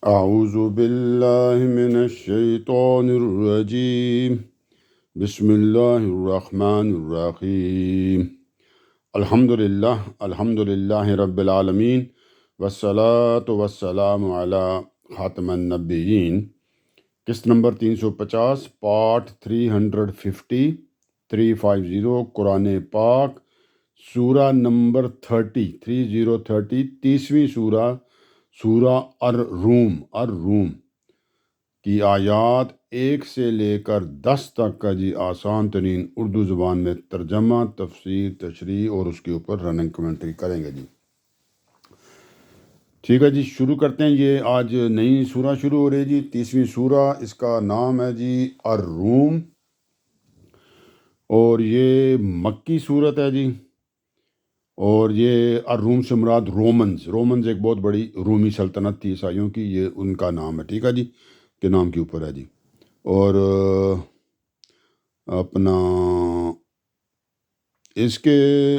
اعوذ باللہ من الشیطان الرجیم بسم اللہ الرحمن الرحیم الحمد للہ رب العالمین والصلاة والسلام علی خاتم النبیین۔ قسط نمبر 350 پارٹ 350 قرآن پاک سورہ نمبر 30 30 سورہ الروم کی آیات 1 سے لے کر 10 تک کا جی آسان ترین اردو زبان میں ترجمہ، تفسیر، تشریح اور اس کے اوپر رننگ کمنٹری کریں گے جی۔ ٹھیک ہے جی، شروع کرتے ہیں۔ یہ آج نئی سورہ شروع ہو رہی ہے جی، 30ویں سورہ، اس کا نام ہے جی الروم، اور یہ مکی صورت ہے جی۔ اور یہ الروم سے مراد رومنز ایک بہت بڑی رومی سلطنت تھی عیسائیوں کی، یہ ان کا نام ہے، ٹھیک ہے جی، کے نام کے اوپر ہے جی۔ اور اپنا اس کے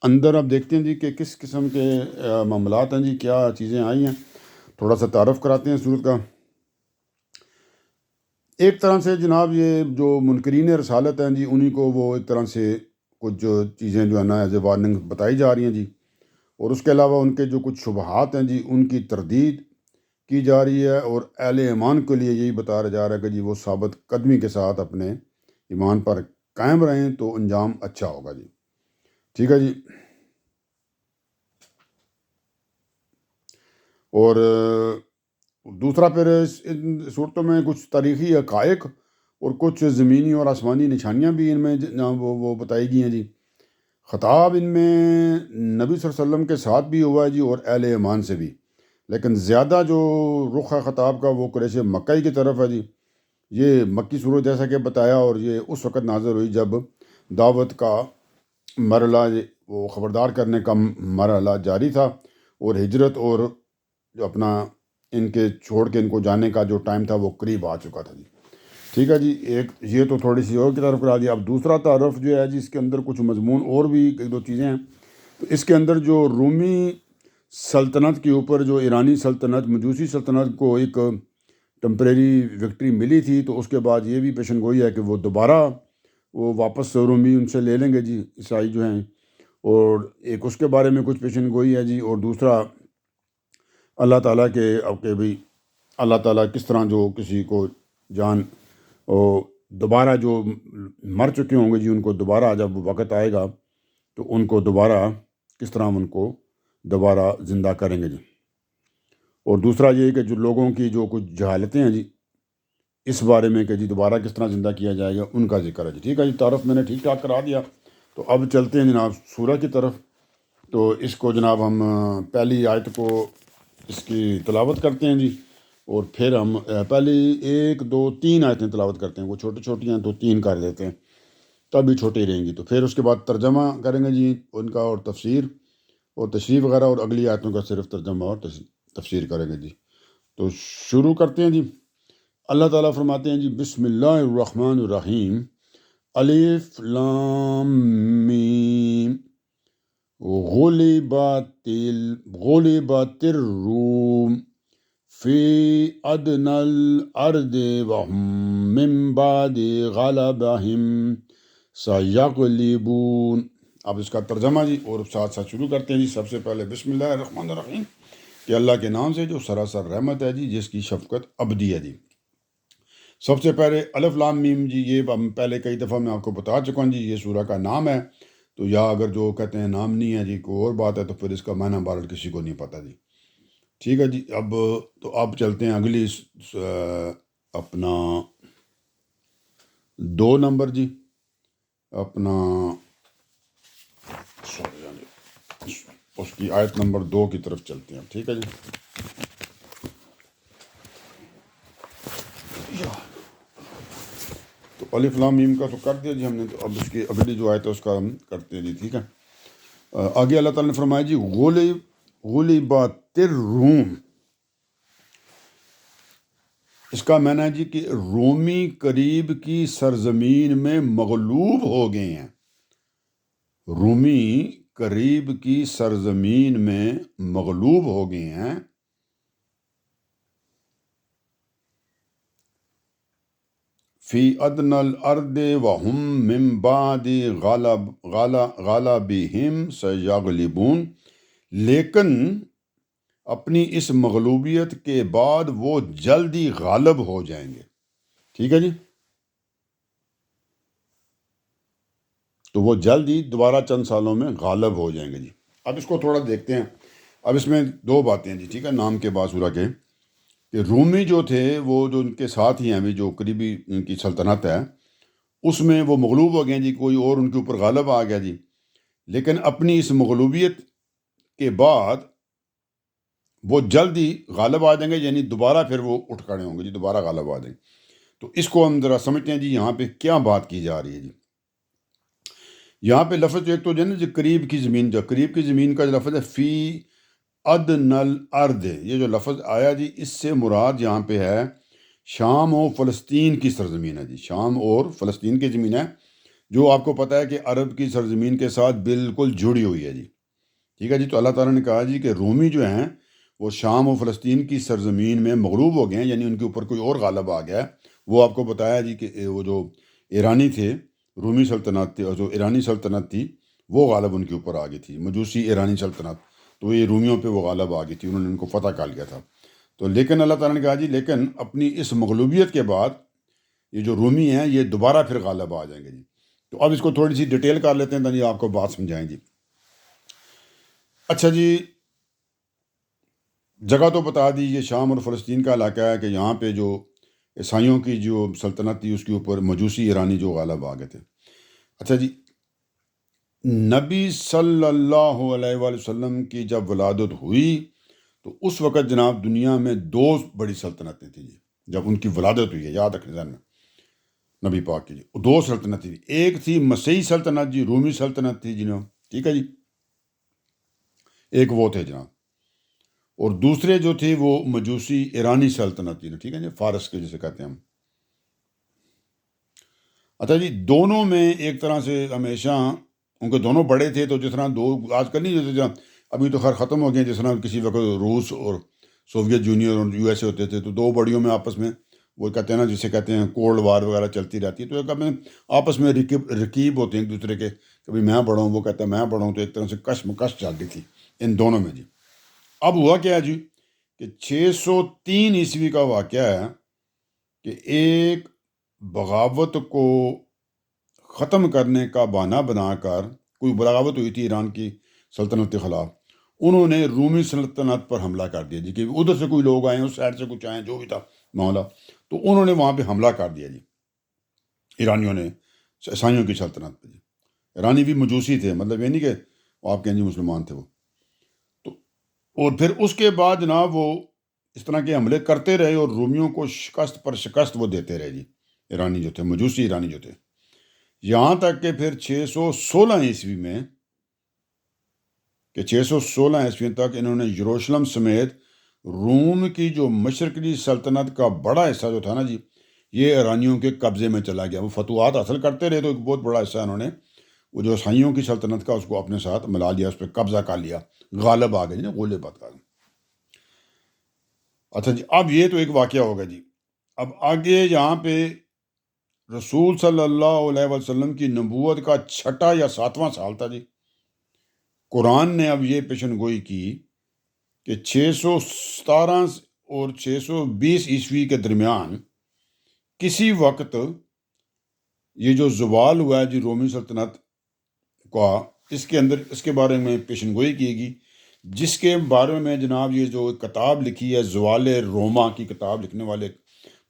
اندر آپ دیکھتے ہیں جی کہ کس قسم کے معاملات ہیں جی، کیا چیزیں آئی ہیں، تھوڑا سا تعارف کراتے ہیں سورت کا۔ ایک طرح سے جناب یہ جو منکرین رسالت ہیں جی، انہی کو وہ ایک طرح سے کچھ چیزیں جو ہے نا ایز اے وارننگ بتائی جا رہی ہیں جی، اور اس کے علاوہ ان کے جو کچھ شبہات ہیں جی ان کی تردید کی جا رہی ہے، اور اہل ایمان کے لیے یہی بتایا جا رہا ہے کہ جی وہ ثابت قدمی کے ساتھ اپنے ایمان پر قائم رہیں تو انجام اچھا ہوگا جی، ٹھیک ہے جی۔ اور دوسرا پھر ان صورتوں میں کچھ تاریخی حقائق اور کچھ زمینی اور آسمانی نشانیاں بھی ان میں وہ بتائی گئی ہیں جی۔ خطاب ان میں نبی صلی اللہ علیہ وسلم کے ساتھ بھی ہوا ہے جی، اور اہل ایمان سے بھی، لیکن زیادہ جو رخ ہے خطاب کا وہ قریش مکہ کی طرف ہے جی۔ یہ مکی صورت جیسا کہ بتایا، اور یہ اس وقت نازل ہوئی جب دعوت کا مرحلہ، وہ خبردار کرنے کا مرحلہ جاری تھا، اور ہجرت اور جو اپنا ان کے چھوڑ کے ان کو جانے کا جو ٹائم تھا وہ قریب آ چکا تھا جی، ٹھیک ہے جی۔ ایک یہ تو تھوڑی سی اور کی طرف کرا دیا۔ اب دوسرا تعارف جو ہے جی، اس کے اندر کچھ مضمون اور بھی ایک دو چیزیں ہیں۔ تو اس کے اندر جو رومی سلطنت کے اوپر جو ایرانی سلطنت، مجوسی سلطنت کو ایک ٹمپریری وکٹری ملی تھی، تو اس کے بعد یہ بھی پیشن گوئی ہے کہ وہ دوبارہ وہ واپس رومی ان سے لے لیں گے جی، عیسائی جو ہیں، اور ایک اس کے بارے میں کچھ پیشن گوئی ہے جی۔ اور دوسرا اللہ تعالیٰ کے اب کہ بھی اللہ تعالیٰ کس طرح جو کسی کو جان اور دوبارہ جو مر چکے ہوں گے جی، ان کو دوبارہ جب وقت آئے گا تو ان کو دوبارہ کس طرح ان کو دوبارہ زندہ کریں گے جی۔ اور دوسرا یہ کہ جو لوگوں کی جو کچھ جہالتیں ہیں جی اس بارے میں کہ جی دوبارہ کس طرح زندہ کیا جائے گا، ان کا ذکر ہے جی، ٹھیک ہے جی۔ تعارف میں نے ٹھیک ٹھاک کرا دیا، تو اب چلتے ہیں جناب سورہ کی طرف۔ تو اس کو جناب ہم پہلی آیت کو اس کی تلاوت کرتے ہیں جی، اور پھر ہم پہلی 1 2 3 آیتیں تلاوت کرتے ہیں، وہ چھوٹی چھوٹی ہیں تو 3 کر دیتے ہیں، تب بھی چھوٹی رہیں گی۔ تو پھر اس کے بعد ترجمہ کریں گے جی ان کا، اور تفسیر اور تشریح وغیرہ، اور اگلی آیتوں کا صرف ترجمہ اور تفسیر کریں گے جی۔ تو شروع کرتے ہیں جی۔ اللہ تعالیٰ فرماتے ہیں جی، بسم اللہ الرحمن الرحیم، الف لام میم، غلبت الروم فی ادنی الارض وهم من بعد غلبہم سیغلبون۔ اب اس کا ترجمہ جی، اور ساتھ ساتھ شروع کرتے ہیں جی۔ سب سے پہلے بسم اللہ الرحمن الرحیم، کہ اللہ کے نام سے جو سراسر رحمت ہے جی، جس کی شفقت ابدی ہے جی۔ سب سے پہلے الف لام میم جی، یہ ہم پہلے کئی دفعہ میں آپ کو بتا چکا ہوں جی، یہ سورہ کا نام ہے۔ تو یا اگر جو کہتے ہیں نام نہیں ہے جی، کوئی اور بات ہے، تو پھر اس کا معنی بہرحال کسی کو نہیں پتہ جی، ٹھیک ہے جی۔ اب چلتے ہیں اگلی اپنا 2 نمبر جی، اپنا اس کی آیت نمبر 2 کی طرف چلتے ہیں، ٹھیک ہے جی۔ تو الف لام میم کا تو کر دیا جی ہم نے، تو اب اس کی اگلی جو آیت ہے اس کا ہم کرتے ہیں جی، ٹھیک ہے۔ آگے اللہ تعالیٰ نے فرمایا جی، غلبت الروم، اس کا معنی ہے جی کہ رومی قریب کی سرزمین میں مغلوب ہو گئے ہیں۔ رومی قریب کی سرزمین میں مغلوب ہو گئے ہیں، فی ادنى الارض وهم من بعد غلبهم سیغلبون، لیکن اپنی اس مغلوبیت کے بعد وہ جلدی غالب ہو جائیں گے. ٹھیک ہے جی، تو وہ جلدی دوبارہ چند سالوں میں غالب ہو جائیں گے جی. اب اس کو تھوڑا دیکھتے ہیں. اب اس میں دو باتیں جی، ٹھیک ہے، نام کے بعد سورہ کے، کہ رومی جو تھے وہ جو ان کے ساتھ ہی ہیں ابھی، جو قریبی ان کی سلطنت ہے، اس میں وہ مغلوب ہو گئے جی، کوئی اور ان کے اوپر غالب آ گیا جی. لیکن اپنی اس مغلوبیت کے بعد وہ جلدی غالب آ جائیں گے، یعنی دوبارہ پھر وہ اٹھ کھڑے ہوں گے جی، دوبارہ غالب آ جائیں گے. تو اس کو ہم ذرا سمجھتے ہیں جی، یہاں پہ کیا بات کی جا رہی ہے جی. یہاں پہ لفظ ایک تو جو ہے نا جی، قریب کی زمین، جو قریب کی زمین کا جو لفظ ہے فی ادنى الارض، یہ جو لفظ آیا جی، اس سے مراد یہاں پہ ہے شام و فلسطین کی سرزمین ہے جی. شام اور فلسطین کی زمین ہے، جو آپ کو پتہ ہے کہ عرب کی سرزمین کے ساتھ بالکل جڑی ہوئی ہے جی. ٹھیک ہے جی. تو اللہ تعالیٰ نے کہا جی کہ رومی جو ہیں وہ شام و فلسطین کی سرزمین میں مغلوب ہو گئے ہیں، یعنی ان کے اوپر کوئی اور غالب آ گیا ہے. وہ آپ کو بتایا جی کہ وہ جو ایرانی تھے، رومی سلطنت تھی، اور جو ایرانی سلطنت تھی وہ غالب ان کے اوپر آ گئی تھی، مجوسی ایرانی سلطنت. تو یہ رومیوں پہ وہ غالب آ گئی تھی، انہوں نے ان کو فتح کر لیا تھا. تو لیکن اللہ تعالیٰ نے کہا جی، لیکن اپنی اس مغلوبیت کے بعد یہ جو رومی ہیں یہ دوبارہ پھر غالب آ جائیں گے جی. تو اب اس کو تھوڑی سی ڈیٹیل کر لیتے ہیں تاکہ آپ کو بات سمجھائیں جی. اچھا جی، جگہ تو بتا دی، یہ شام اور فلسطین کا علاقہ ہے، کہ یہاں پہ جو عیسائیوں کی جو سلطنت تھی اس کے اوپر مجوسی ایرانی جو غالب آ گئے تھے. اچھا جی، نبی صلی اللہ علیہ وآلہ وسلم کی جب ولادت ہوئی تو اس وقت جناب دنیا میں دو بڑی سلطنتیں تھیں جی. جب ان کی ولادت ہوئی ہے، یاد رکھیں ذہن میں، نبی پاک کی جی دو سلطنتیں تھیں. ایک تھی مسیحی سلطنت جی، رومی سلطنت تھی جناب. ٹھیک ہے جی، ایک وہ تھے جناب. اور دوسرے جو تھے وہ مجوسی ایرانی سلطنت تھی. ٹھیک ہے جی، فارس کے جسے کہتے ہیں ہم. اچھا جی، دونوں میں ایک طرح سے ہمیشہ ان کے دونوں بڑے تھے. تو جس طرح دو آج کل نہیں، جیسے ابھی تو خیر ختم ہو گئے، جس طرح کسی وقت روس اور سوویت یونین اور یو ایس اے ہوتے تھے، تو دو بڑیوں میں آپس میں وہ کہتے ہیں نا، جسے کہتے ہیں کولڈ وار وغیرہ چلتی رہتی ہے. تو ایک آپس میں رقیب ہوتے ہیں ایک دوسرے کے، کبھی میں بڑا ہوں وہ کہتا ہے میں بڑا ہوں. تو ایک طرح سے کشمکش چل رہی تھی ان دونوں میں جی. اب ہوا کیا ہے جی کہ 603 کا واقعہ ہے کہ ایک بغاوت کو ختم کرنے کا بہانہ بنا کر، کوئی بغاوت ہوئی تھی ایران کی سلطنت کے خلاف، انہوں نے رومی سلطنت پر حملہ کر دیا جی. کہ ادھر سے کوئی لوگ آئے، اس سائڈ سے کچھ آئے، جو بھی تھا معاملہ، تو انہوں نے وہاں پہ حملہ کر دیا جی، ایرانیوں نے عیسائیوں کی سلطنت پہ جی. ایرانی بھی مجوسی تھے، مطلب یہ نہیں کہ آپ کہیں جی مسلمان تھے وہ. تو اور پھر اس کے بعد جناب وہ اس طرح کے حملے کرتے رہے اور رومیوں کو شکست پر شکست وہ دیتے رہے جی، ایرانی جو تھے، مجوسی ایرانی جو تھے. یہاں تک کہ پھر 616 میں، کہ 616 تک انہوں نے یروشلم سمیت روم کی جو مشرقی سلطنت کا بڑا حصہ جو تھا نا جی، یہ ایرانیوں کے قبضے میں چلا گیا. وہ فتوحات حاصل کرتے رہے، تو ایک بہت بڑا حصہ انہوں نے وہ جو عیسائیوں کی سلطنت کا اس کو اپنے ساتھ ملا لیا، اس پہ قبضہ کر لیا، غالب آ گئے نا، غلبت کا. اچھا جی، اب یہ تو ایک واقعہ ہوگا جی. اب آگے یہاں پہ رسول صلی اللہ علیہ وسلم کی نبوت کا 6واں یا 7واں سال تھا جی. قرآن نے اب یہ پیشن گوئی کی کہ 617 اور 620 کے درمیان کسی وقت یہ جو زوال ہوا ہے جی رومی سلطنت کا، اس کے بارے میں پیشن گوئی کی گی، جس کے بارے میں جناب یہ جو کتاب لکھی ہے، زوال روما کی کتاب لکھنے والے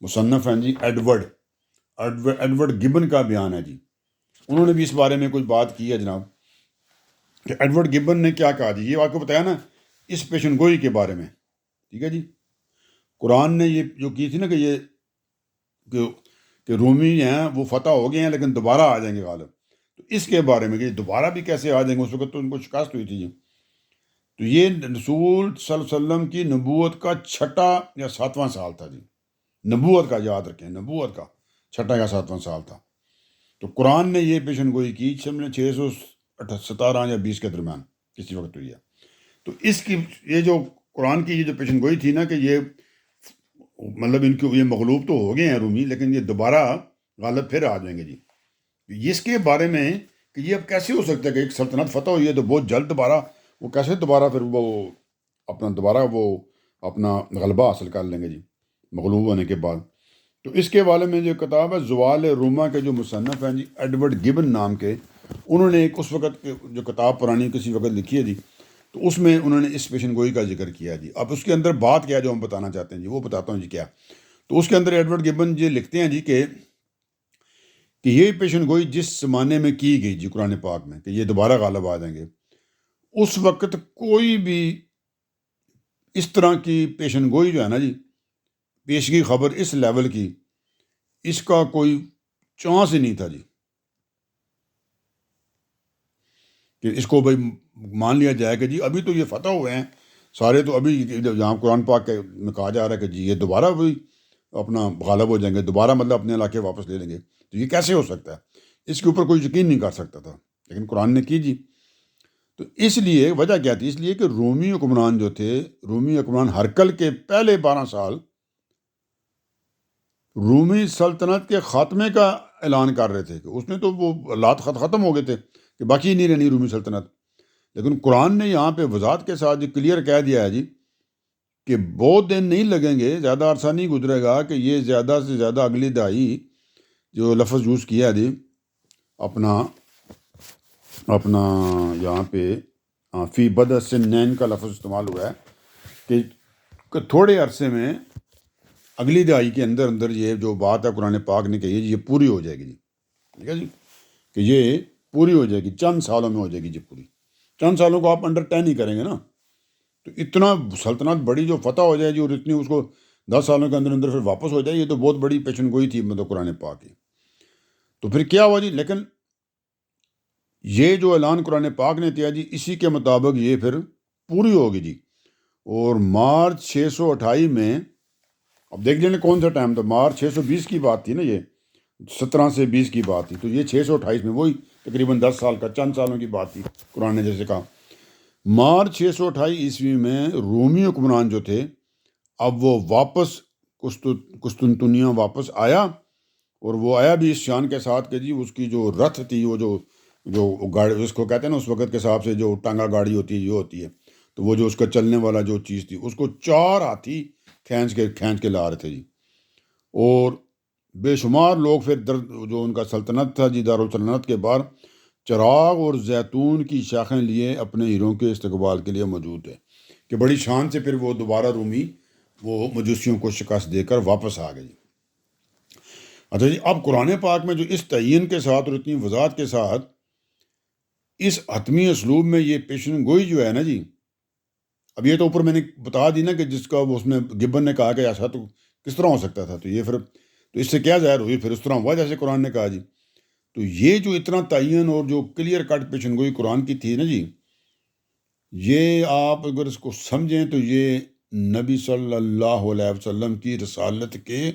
مصنف ہیں جی ایڈورڈ گبن کا بیان ہے جی. انہوں نے بھی اس بارے میں کچھ بات کی ہے جناب، کہ ایڈورڈ گبن نے کیا کہا جی. یہ آپ کو بتایا نا اس پیشن گوئی کے بارے میں. ٹھیک ہے جی، قرآن نے یہ جو کی تھی نا، کہ یہ کہ رومی ہیں وہ فتح ہو گئے ہیں لیکن دوبارہ آ جائیں گے غالب. تو اس کے بارے میں کہ دوبارہ بھی کیسے آ جائیں گے، اس وقت تو ان کو شکست ہوئی تھی جی. تو یہ رسول صلی اللہ علیہ وسلم کی نبوت کا 6واں یا 7واں سال تھا جی. نبوت کا یاد رکھیں، نبوت کا 6واں یا 7واں سال تھا. تو قرآن نے یہ پیشن گوئی کی 6 17 یا 20 کے درمیان کسی وقت ہوئی ہے. تو اس کی یہ جو قرآن کی یہ جو پیشن گوئی تھی نا کہ یہ مطلب ان کو یہ مغلوب تو ہو گئے ہیں رومی، لیکن یہ دوبارہ غالب پھر آ جائیں گے جی. اس کے بارے میں کہ یہ اب کیسے ہو سکتا ہے کہ ایک سلطنت فتح ہوئی ہے تو بہت جلد دوبارہ وہ کیسے دوبارہ پھر وہ اپنا غلبہ حاصل کر لیں گے جی مغلوب ہونے کے بعد. تو اس کے بارے میں جو کتاب ہے زوال روما کے جو مصنف ہیں جی ایڈورڈ گبن نام کے، انہوں نے ایک اس وقت جو کتاب پرانی کسی وقت لکھی ہے جی، تو اس میں انہوں نے اس پیشن گوئی کا ذکر کیا جی. اب اس کے اندر بات کیا جو ہم بتانا چاہتے ہیں جی وہ بتاتا ہوں جی کیا. تو اس کے اندر ایڈورڈ گبن جی لکھتے ہیں جی کہ یہ پیشن گوئی جس زمانے میں کی گئی جی قرآن پاک میں کہ یہ دوبارہ غالب آ جائیں گے، اس وقت کوئی بھی اس طرح کی پیشن گوئی جو ہے نا جی، پیشگی خبر اس لیول کی، اس کا کوئی چانس ہی نہیں تھا جی کہ اس کو بھائی مان لیا جائے کہ جی ابھی تو یہ فتح ہوئے ہیں سارے، تو ابھی جہاں قرآن پاک میں کہا جا رہا ہے کہ جی یہ دوبارہ بھی اپنا غالب ہو جائیں گے، دوبارہ مطلب اپنے علاقے واپس لے لیں گے، تو یہ کیسے ہو سکتا ہے؟ اس کے اوپر کوئی یقین نہیں کر سکتا تھا، لیکن قرآن نے کی جی. تو اس لیے وجہ کیا تھی؟ اس لیے کہ رومی حکمران جو تھے، رومی حکمران ہرکل کے پہلے 12 سال رومی سلطنت کے خاتمے کا اعلان کر رہے تھے کہ اس نے تو وہ حالات ختم ہو گئے تھے کہ باقی نہیں رہنی رومی سلطنت. لیکن قرآن نے یہاں پہ وضاحت کے ساتھ کلیئر کہہ دیا ہے جی کہ بہت دن نہیں لگیں گے، زیادہ عرصہ نہیں گزرے گا کہ یہ زیادہ سے زیادہ اگلی دہائی جو لفظ یوز کیا ہے جی اپنا یہاں پہ فی بدء سنین کا لفظ استعمال ہوا ہے کہ تھوڑے عرصے میں اگلی دہائی کے اندر یہ جو بات ہے قرآن پاک نے کہی ہے جی یہ پوری ہو جائے گی جی. ٹھیک ہے جی کہ یہ پوری ہو جائے گی، چند سالوں میں ہو جائے گی جی پوری. چند سالوں کو آپ انڈر 10 ہی کریں گے نا، تو اتنا سلطنت بڑی جو فتح ہو جائے جی اور اتنی اس کو 10 سالوں کے اندر پھر واپس ہو جائے، یہ تو بہت بڑی پیشن گوئی تھی مطلب قرآن پاک کی. تو پھر کیا ہوا جی؟ لیکن یہ جو اعلان قرآن پاک نے کیا جی اسی کے مطابق یہ پھر پوری ہوگی جی. اور مارچ 628 میں، اب دیکھ لینا کون سا ٹائم تھا، مارچ 620 کی بات تھی نا، یہ 17 سے 20 کی بات تھی، تو یہ 628 میں وہی تقریباً 10 سال کا چند سالوں کی بات تھی. قرآن نے جیسے کہا مارچ 628 عیسوی میں رومی حکمران جو تھے اب وہ واپس قسطنطنیہ واپس آیا، اور وہ آیا بھی اس شان کے ساتھ کہ جی اس کی جو رتھ تھی، وہ جو گاڑی اس کو کہتے ہیں نا اس وقت کے حساب سے جو ٹانگا گاڑی ہوتی ہے یہ ہوتی ہے، تو وہ جو اس کا چلنے والا جو چیز تھی اس کو 4 ہاتھی کھینچ کے لا رہے تھے جی. اور بے شمار لوگ پھر جو ان کا سلطنت تھا جی دارالسلطنت کے باہر چراغ اور زیتون کی شاخیں لیے اپنے ہیروں کے استقبال کے لیے موجود ہے کہ بڑی شان سے پھر وہ دوبارہ رومی وہ مجوسیوں کو شکست دے کر واپس آ گئے. اچھا جی، اب قرآن پاک میں جو اس تعین کے ساتھ اور اتنی وضاحت کے ساتھ اس حتمی اسلوب میں یہ پیشن گوئی جو ہے نا جی، اب یہ تو اوپر میں نے بتا دی نا کہ جس کا اس میں گبن نے کہا کہ ایسا تو کس طرح ہو سکتا تھا، تو یہ پھر تو اس سے کیا ظاہر ہوئی؟ پھر اس طرح ہوا جیسے قرآن نے کہا جی. تو یہ جو اتنا تعین اور جو کلیئر کٹ پیشن گوئی قرآن کی تھی نا جی، یہ آپ اگر اس کو سمجھیں تو یہ نبی صلی اللہ علیہ وسلم کی رسالت کے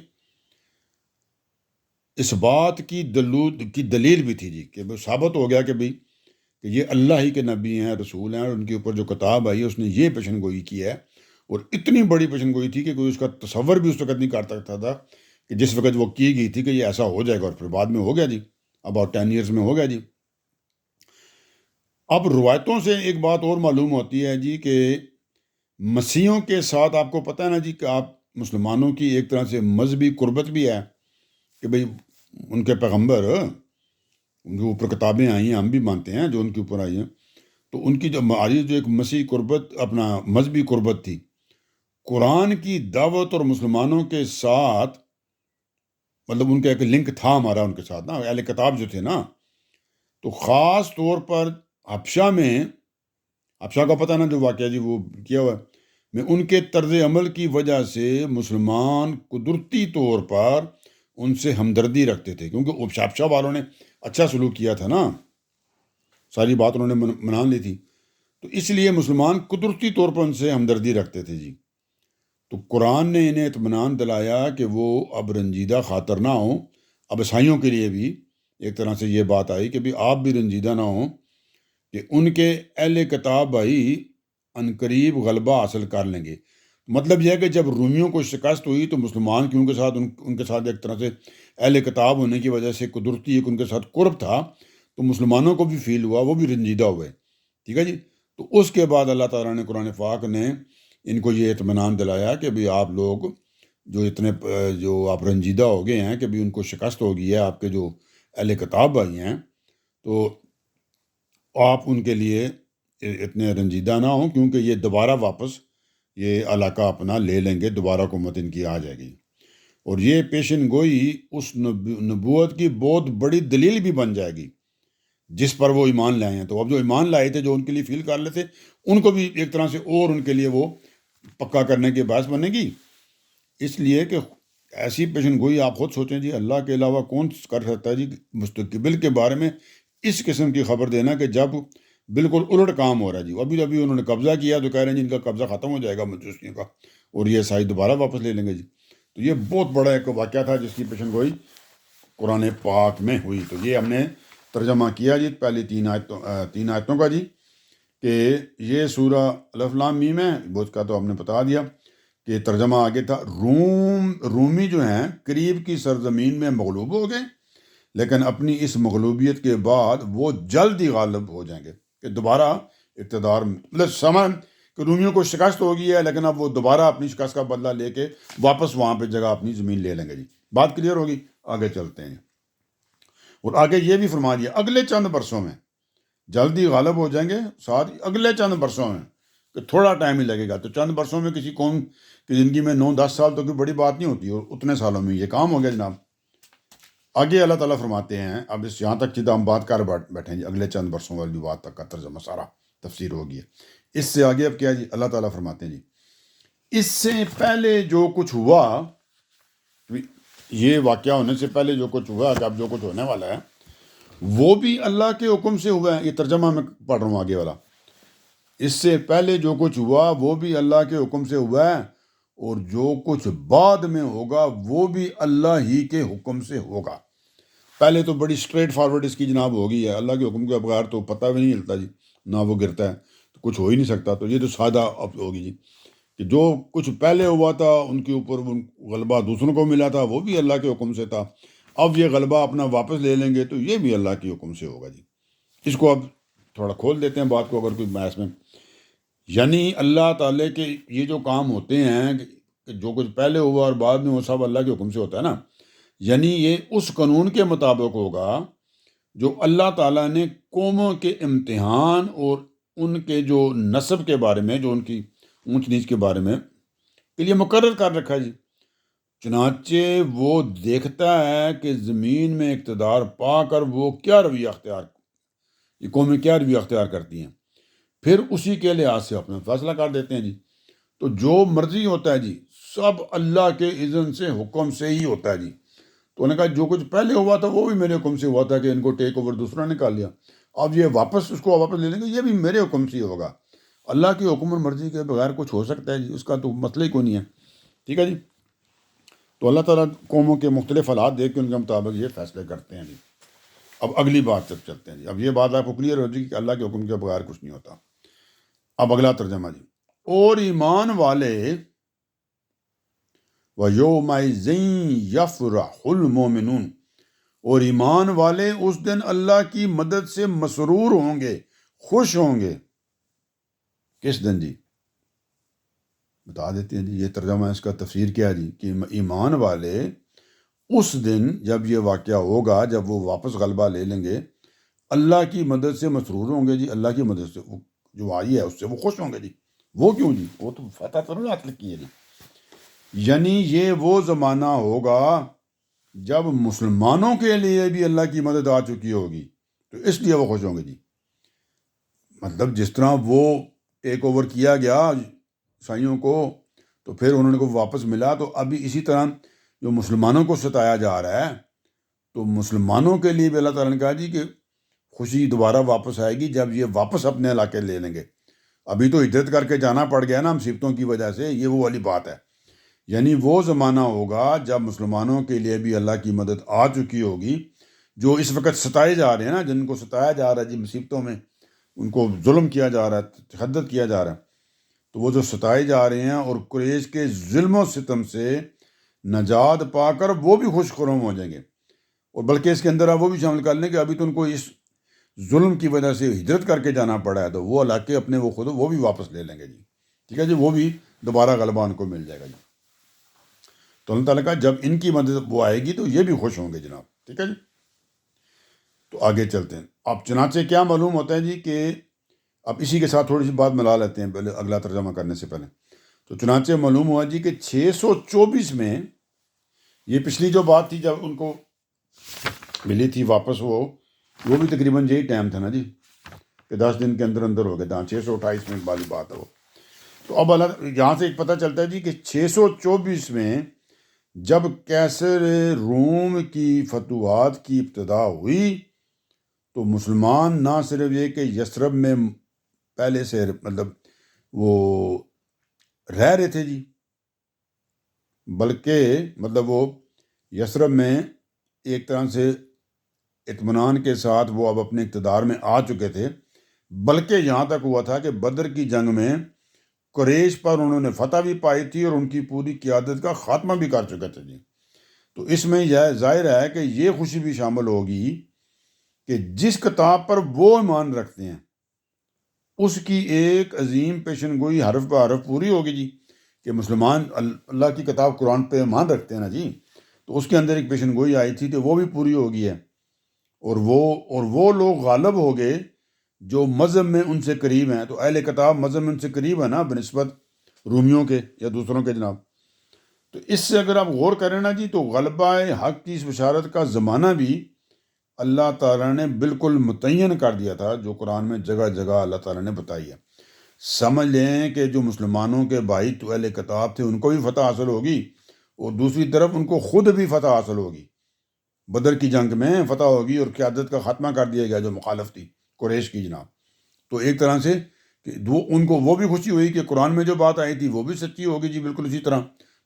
اس بات کی دلیل بھی تھی جی کہ ثابت ہو گیا کہ بھئی کہ یہ اللہ ہی کے نبی ہیں، رسول ہیں، اور ان کے اوپر جو کتاب آئی ہے اس نے یہ پیشن گوئی کی ہے. اور اتنی بڑی پیشن گوئی تھی کہ کوئی اس کا تصور بھی اس وقت نہیں کر سکتا تھا کہ جس وقت وہ کی گئی تھی کہ یہ ایسا ہو جائے گا، اور پھر بعد میں ہو گیا جی، اباؤٹ 10 ایئرز میں ہو گیا جی. اب روایتوں سے ایک بات اور معلوم ہوتی ہے جی کہ مسیحوں کے ساتھ آپ کو پتہ ہے نا جی کہ آپ مسلمانوں کی ایک طرح سے مذہبی قربت بھی ہے کہ بھئی ان کے پیغمبر ان کے اوپر کتابیں آئی ہیں، ہم بھی مانتے ہیں جو ان کے اوپر آئی ہیں، تو ان کی جو ہماری جو ایک مسیحی قربت اپنا مذہبی قربت تھی، قرآن کی دعوت اور مسلمانوں کے ساتھ مطلب ان کا ایک لنک تھا ہمارا ان کے ساتھ نا، اہل کتاب جو تھے نا، تو خاص طور پر حبشہ کا پتہ نا جو واقعہ جی وہ کیا ہوا میں ان کے طرز عمل کی وجہ سے مسلمان قدرتی طور پر ان سے ہمدردی رکھتے تھے، کیونکہ حبشہ والوں نے اچھا سلوک کیا تھا نا، ساری بات انہوں نے مان لی تھی، تو اس لیے مسلمان قدرتی طور پر ان سے ہمدردی رکھتے تھے جی. تو قرآن نے انہیں اطمینان دلایا کہ وہ اب رنجیدہ خاطر نہ ہوں. اب عیسائیوں کے لیے بھی ایک طرح سے یہ بات آئی کہ بھی آپ بھی رنجیدہ نہ ہوں کہ ان کے اہل کتاب بھائی عنقریب غلبہ حاصل کر لیں گے۔ مطلب یہ ہے کہ جب رومیوں کو شکست ہوئی تو مسلمان کیوں کے ساتھ ان کے ساتھ ایک طرح سے اہل کتاب ہونے کی وجہ سے قدرتی ایک ان کے ساتھ قرب تھا، تو مسلمانوں کو بھی فیل ہوا، وہ بھی رنجیدہ ہوئے، ٹھیک ہے جی۔ تو اس کے بعد اللہ تعالیٰ نے قرآن پاک نے ان کو یہ اطمینان دلایا کہ بھی آپ لوگ جو آپ رنجیدہ ہو گئے ہیں کہ بھی ان کو شکست ہو گئی ہے، آپ کے جو اہل کتاب بھائی ہیں، تو آپ ان کے لیے اتنے رنجیدہ نہ ہوں، کیونکہ یہ دوبارہ واپس یہ علاقہ اپنا لے لیں گے، دوبارہ حکومت ان کی آ جائے گی۔ اور یہ پیشن گوئی اس نبوت کی بہت بڑی دلیل بھی بن جائے گی جس پر وہ ایمان لائے ہیں۔ تو اب جو ایمان لائے تھے، جو ان کے لیے فیل کر لیتے، ان کو بھی ایک طرح سے اور ان کے لیے وہ پکا کرنے کے باعث بنے گی۔ اس لیے کہ ایسی پیشن گوئی آپ خود سوچیں جی، اللہ کے علاوہ کون کر سکتا ہے جی مستقبل کے بارے میں اس قسم کی خبر دینا کہ جب بالکل الٹ کام ہو رہا ہے جی۔ ابھی انہوں نے قبضہ کیا تو کہہ رہے ہیں جی ان کا قبضہ ختم ہو جائے گا مجوسیوں کا، اور یہ عیسائی دوبارہ واپس لے لیں گے جی۔ تو یہ بہت بڑا ایک واقعہ تھا جس کی پیشن گوئی قرآن پاک میں ہوئی۔ تو یہ ہم نے ترجمہ کیا جی پہلی تین آیتوں کا جی، کہ یہ سورہ الف لام میم ہے، بوجھ کا تو ہم نے بتا دیا کہ ترجمہ آگے تھا۔ رومی جو ہیں قریب کی سرزمین میں مغلوب ہو گئے، لیکن اپنی اس مغلوبیت کے بعد وہ جلد ہی غالب ہو جائیں گے، کہ دوبارہ اقتدار، مطلب سمجھ کہ رومیوں کو شکست ہو گئی ہے، لیکن اب وہ دوبارہ اپنی شکست کا بدلہ لے کے واپس وہاں پہ جگہ اپنی زمین لے لیں گے جی۔ بات کلیئر ہوگی؟ آگے چلتے ہیں۔ اور آگے یہ بھی فرما دیا اگلے چند برسوں میں جلدی غالب ہو جائیں گے، ساتھ اگلے چند برسوں میں، کہ تھوڑا ٹائم ہی لگے گا۔ تو چند برسوں میں کسی قوم کی زندگی میں 9-10 سال تو کوئی بڑی بات نہیں ہوتی، اور اتنے سالوں میں یہ کام ہو گیا جناب۔ آگے اللہ تعالیٰ فرماتے ہیں، اب اس یہاں تک چیزیں ہم بات کر بیٹھے ہیں جی، اگلے چند برسوں والی بات تک کا ترجمہ سارا تفسیر ہو گیا۔ اس سے آگے اب کیا جی، اللہ تعالیٰ فرماتے ہیں جی، اس سے پہلے جو کچھ ہوا، یہ واقعہ ہونے سے پہلے جو کچھ ہوا، کہ اب جو کچھ ہونے والا ہے وہ بھی اللہ کے حکم سے ہوا ہے۔ یہ ترجمہ میں پڑھ رہا ہوں آگے والا۔ اس سے پہلے جو کچھ ہوا وہ بھی اللہ کے حکم سے ہوا ہے، اور جو کچھ بعد میں ہوگا وہ بھی اللہ ہی کے حکم سے ہوگا۔ پہلے تو بڑی اسٹریٹ فارورڈ اس کی جناب ہوگی ہے، اللہ کے حکم کے بغیر تو پتہ بھی نہیں ہلتا جی، نہ وہ گرتا ہے، تو کچھ ہو ہی نہیں سکتا۔ تو یہ تو سادہ اب ہوگی جی، کہ جو کچھ پہلے ہوا تھا ان کے اوپر غلبہ دوسروں کو ملا تھا، وہ بھی اللہ کے حکم سے تھا۔ اب یہ غلبہ اپنا واپس لے لیں گے تو یہ بھی اللہ کے حکم سے ہوگا جی۔ اس کو اب تھوڑا کھول دیتے ہیں بات کو، اگر کوئی بحث میں، یعنی اللہ تعالیٰ کے یہ جو کام ہوتے ہیں کہ جو کچھ پہلے ہوا اور بعد میں وہ سب اللہ کے حکم سے ہوتا ہے نا، یعنی یہ اس قانون کے مطابق ہوگا جو اللہ تعالیٰ نے قوموں کے امتحان اور ان کے جو نسب کے بارے میں، جو ان کی اونچ نیچ کے بارے میں کے لیے مقرر کر رکھا ہے جی۔ چنانچہ وہ دیکھتا ہے کہ زمین میں اقتدار پا کر وہ کیا رویہ یہ قومیں کیا رویہ اختیار کرتی ہیں، پھر اسی کے لحاظ سے اپنا فیصلہ کر دیتے ہیں جی۔ تو جو مرضی ہوتا ہے جی سب اللہ کے اذن سے، حکم سے ہی ہوتا ہے جی۔ تو انہوں نے کہا جو کچھ پہلے ہوا تھا وہ بھی میرے حکم سے ہوا تھا، کہ ان کو ٹیک اوور دوسرا نکال لیا، اب یہ واپس اس کو واپس لے لیں گے، یہ بھی میرے حکم سے ہی ہوگا۔ اللہ کی حکم اور مرضی کے بغیر کچھ ہو سکتا ہے جی؟ اس کا تو مسئلہ ہی کوئی نہیں ہے، ٹھیک ہے جی۔ تو اللہ تعالیٰ قوموں کے مختلف حالات دیکھ کے ان کے مطابق یہ فیصلے کرتے ہیں جی۔ اب اگلی بات تک چلتے ہیں جی۔ اب یہ بات آپ کو کلیئر ہو جائے گی کہ اللہ کے حکم کے بغیر کچھ نہیں ہوتا۔ اب اگلا ترجمہ جی، اور ایمان والے وَيَوْمَئِذٍ يَفْرَحُ الْمُؤْمِنُونَ، اور ایمان والے اس دن اللہ کی مدد سے مسرور ہوں گے، خوش ہوں گے۔ کس دن جی؟ بتا دیتے ہیں جی، یہ ترجمہ اس کا تفسیر کیا جی، کہ ایمان والے اس دن جب یہ واقعہ ہوگا، جب وہ واپس غلبہ لے لیں گے، اللہ کی مدد سے مسرور ہوں گے جی۔ اللہ کی مدد سے جو آئی ہے اس سے وہ خوش ہوں گے جی۔ وہ کیوں جی؟ وہ تو فتح ترون حاصل کی ہے جی۔ یعنی یہ وہ زمانہ ہوگا جب مسلمانوں کے لیے بھی اللہ کی مدد آ چکی ہوگی، تو اس لیے وہ خوش ہوں گے جی۔ مطلب جس طرح وہ ٹیک اوور کیا گیا عیسائیوں کو، تو پھر انہوں کو واپس ملا، تو ابھی اسی طرح جو مسلمانوں کو ستایا جا رہا ہے، تو مسلمانوں کے لیے بھی اللہ تعالیٰ نے کہا جی کہ خوشی دوبارہ واپس آئے گی جب یہ واپس اپنے علاقے لے لیں گے۔ ابھی تو ہجرت کر کے جانا پڑ گیا نا مصیبتوں کی وجہ سے، یہ وہ والی بات ہے۔ یعنی وہ زمانہ ہوگا جب مسلمانوں کے لیے بھی اللہ کی مدد آ چکی ہوگی، جو اس وقت ستائے جا رہے ہیں نا، جن کو ستایا جا رہا ہے جی مصیبتوں میں، ان کو ظلم کیا جا رہا ہے، تشدد کیا جا رہا ہے، تو وہ جو ستائے جا رہے ہیں اور قریش کے ظلم و ستم سے نجات پا کر وہ بھی خوش خرم ہو جائیں گے، اور بلکہ اس کے اندر آپ وہ بھی شامل کر لیں کہ ابھی تو ان کو اس ظلم کی وجہ سے ہجرت کر کے جانا پڑا ہے، تو وہ علاقے اپنے وہ خود وہ بھی واپس لے لیں گے جی، ٹھیک ہے جی، وہ بھی دوبارہ غلبہ ان کو مل جائے گا جی۔ تو اللہ تعالیٰ کا جب ان کی مدد وہ آئے گی تو یہ بھی خوش ہوں گے جناب، ٹھیک ہے جی۔ تو آگے چلتے ہیں، اب چنانچہ کیا معلوم ہوتا ہے جی کہ اب اسی کے ساتھ تھوڑی سی بات ملا لیتے ہیں پہلے اگلا ترجمہ کرنے سے پہلے۔ تو چنانچہ معلوم ہوا جی کہ 624 میں، یہ پچھلی جو بات تھی جب ان کو ملی تھی واپس وہ بھی تقریباً یہی ٹائم تھا نا جی، کہ 10 دن کے اندر اندر ہو گئے تھا، 628 میں والی بات ہے وہ۔ تو اب یہاں سے ایک پتہ چلتا ہے جی کہ 624 میں جب کیسر روم کی فتوحات کی ابتدا ہوئی تو مسلمان نہ صرف یہ کہ یثرب میں پہلے سے مطلب وہ رہ رہے تھے جی، بلکہ مطلب وہ یثرب میں ایک طرح سے اطمینان کے ساتھ وہ اب اپنے اقتدار میں آ چکے تھے، بلکہ یہاں تک ہوا تھا کہ بدر کی جنگ میں قریش پر انہوں نے فتح بھی پائی تھی اور ان کی پوری قیادت کا خاتمہ بھی کر چکے تھے جی۔ تو اس میں یہ ظاہر ہے کہ یہ خوشی بھی شامل ہوگی کہ جس کتاب پر وہ ایمان رکھتے ہیں اس کی ایک عظیم پیشن گوئی حرف بہ حرف پوری ہوگی جی، کہ مسلمان اللہ کی کتاب قرآن پہ ایمان رکھتے ہیں نا جی، تو اس کے اندر ایک پیشن گوئی آئی تھی تو وہ بھی پوری ہوگی ہے، اور وہ لوگ غالب ہو گئے جو مذہب میں ان سے قریب ہیں۔ تو اہل کتاب مذہب میں ان سے قریب ہے نا بنسبت رومیوں کے یا دوسروں کے جناب۔ تو اس سے اگر آپ غور کریں نا جی، تو غلبہ حق کی اس بشارت کا زمانہ بھی اللہ تعالیٰ نے بالکل متعین کر دیا تھا، جو قرآن میں جگہ جگہ اللہ تعالیٰ نے بتائی ہے۔ سمجھ لیں کہ جو مسلمانوں کے بھائی تو اہل کتاب تھے ان کو بھی فتح حاصل ہوگی، اور دوسری طرف ان کو خود بھی فتح حاصل ہوگی، بدر کی جنگ میں فتح ہوگی اور قیادت کا خاتمہ کر دیا گیا جو مخالف تھی قریش کی جناب۔ تو ایک طرح سے کہ ان کو وہ بھی خوشی ہوئی کہ قرآن میں جو بات آئی تھی وہ بھی سچی ہوگی جی، بالکل اسی طرح،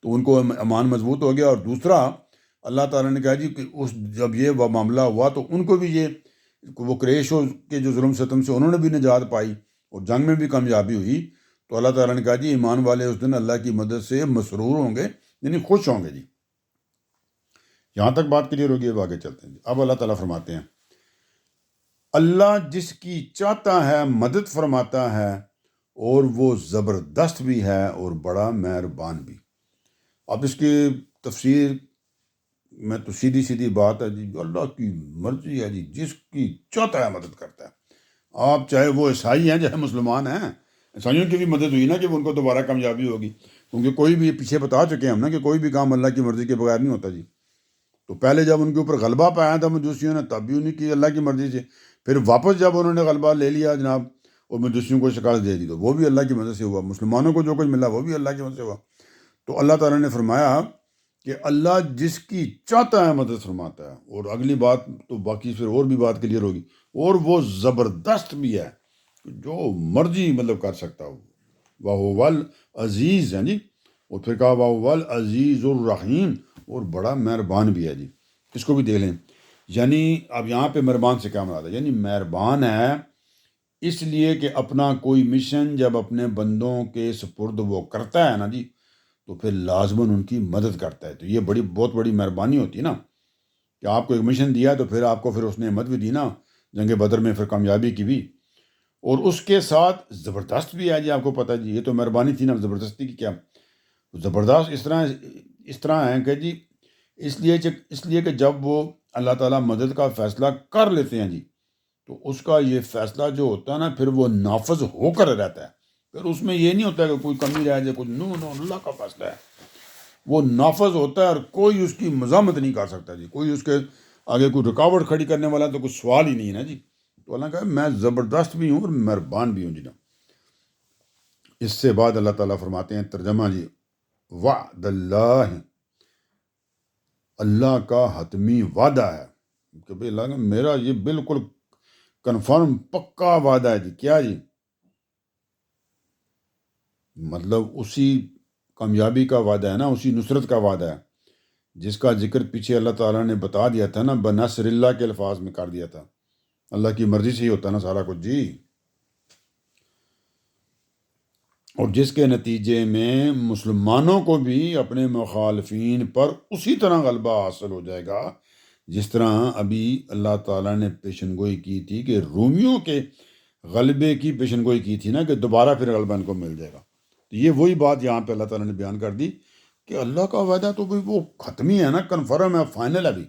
تو ان کو ایمان مضبوط ہو گیا۔ اور دوسرا اللہ تعالیٰ نے کہا جی کہ جب یہ وہ معاملہ ہوا تو ان کو بھی یہ وہ قریش کے جو ظلم ستم سے انہوں نے بھی نجات پائی اور جنگ میں بھی کامیابی ہوئی، تو اللہ تعالیٰ نے کہا جی ایمان والے اس دن اللہ کی مدد سے مسرور ہوں گے، یعنی خوش ہوں گے جی۔ یہاں تک بات کلیئر ہوگی، اب آگے چلتے ہیں۔ اب اللہ تعالیٰ فرماتے ہیں اللہ جس کی چاہتا ہے مدد فرماتا ہے اور وہ زبردست بھی ہے اور بڑا مہربان بھی۔ اب اس کی تفسیر میں تو سیدھی بات ہے جی، اللہ کی مرضی ہے جی، جس کی چاہتا ہے مدد کرتا ہے۔ آپ چاہے وہ عیسائی ہیں چاہے مسلمان ہیں، عیسائیوں کی بھی مدد ہوئی نا کہ ان کو دوبارہ کامیابی ہوگی، کیونکہ کوئی بھی پیچھے بتا چکے ہیں ہم نا کہ کوئی بھی کام اللہ کی مرضی کے بغیر نہیں ہوتا جی۔ تو پہلے جب ان کے اوپر غلبہ پایا تھا مجوسیوں نے تب بھی انہیں کی اللہ کی مرضی سے، پھر واپس جب انہوں نے غلبہ لے لیا جناب اور مجوسیوں کو شکست دے دی تو وہ بھی اللہ کی مدد سے ہوا، مسلمانوں کو جو کچھ ملا وہ بھی اللہ کی مدد سے ہوا۔ تو اللہ تعالیٰ نے فرمایا کہ اللہ جس کی چاہتا ہے مدد فرماتا ہے، اور اگلی بات تو باقی پھر اور بھی بات کلیئر ہوگی، اور وہ زبردست بھی ہے، جو مرضی مطلب کر سکتا ہو، وَهُوَ العزیز ہے جی، اور پھر کہا وَهُوَ العزیز الرحیم، اور بڑا مہربان بھی ہے جی۔ اس کو بھی دیکھ لیں، یعنی اب یہاں پہ مہربان سے کیا مراد ہے؟ یعنی مہربان ہے اس لیے کہ اپنا کوئی مشن جب اپنے بندوں کے سپرد وہ کرتا ہے نا جی، تو پھر لازماً ان کی مدد کرتا ہے۔ تو یہ بہت بڑی مہربانی ہوتی ہے نا، کہ آپ کو ایک مشن دیا تو پھر آپ کو پھر اس نے ہمت بھی دی نا، جنگ بدر میں پھر کامیابی کی بھی، اور اس کے ساتھ زبردست بھی ہے جی۔ آپ کو پتہ جی یہ تو مہربانی تھی نا، زبردستی کی کیا؟ زبردست اس طرح ہے کہ جی اس لیے کہ جب وہ اللہ تعالیٰ مدد کا فیصلہ کر لیتے ہیں جی، تو اس کا یہ فیصلہ جو ہوتا ہے نا پھر وہ نافذ ہو کر رہتا ہے، پھر اس میں یہ نہیں ہوتا کہ کوئی کمی رہ جائے، کچھ نو اللہ کا فیصلہ ہے، وہ نافذ ہوتا ہے اور کوئی اس کی مزاحمت نہیں کر سکتا جی، کوئی اس کے آگے کوئی رکاوٹ کھڑی کرنے والا تو کوئی سوال ہی نہیں ہے نا جی۔ تو اللہ کہا میں زبردست بھی ہوں اور مہربان بھی ہوں جی نا۔ اس سے بعد اللہ تعالیٰ فرماتے ہیں ترجمہ جی، وعد اللہ، اللہ کا حتمی وعدہ ہے کہ بھئی اللہ میرا یہ بالکل کنفرم پکا وعدہ ہے جی۔ کیا جی؟ مطلب اسی کامیابی کا وعدہ ہے نا، اسی نصرت کا وعدہ ہے جس کا ذکر پیچھے اللہ تعالیٰ نے بتا دیا تھا نا، بنصر اللہ کے الفاظ میں کر دیا تھا۔ اللہ کی مرضی سے ہی ہوتا نا سارا کچھ جی۔ اور جس کے نتیجے میں مسلمانوں کو بھی اپنے مخالفین پر اسی طرح غلبہ حاصل ہو جائے گا جس طرح ابھی اللہ تعالیٰ نے پیشن گوئی کی تھی کہ رومیوں کے غلبے کی پیشن گوئی کی تھی نا، کہ دوبارہ پھر غلبہ ان کو مل جائے گا. تو یہ وہی بات یہاں پہ اللہ تعالیٰ نے بیان کر دی کہ اللہ کا وعدہ تو بھائی وہ ختمی ہے نا، کنفرم ہے، فائنل ہے ابھی.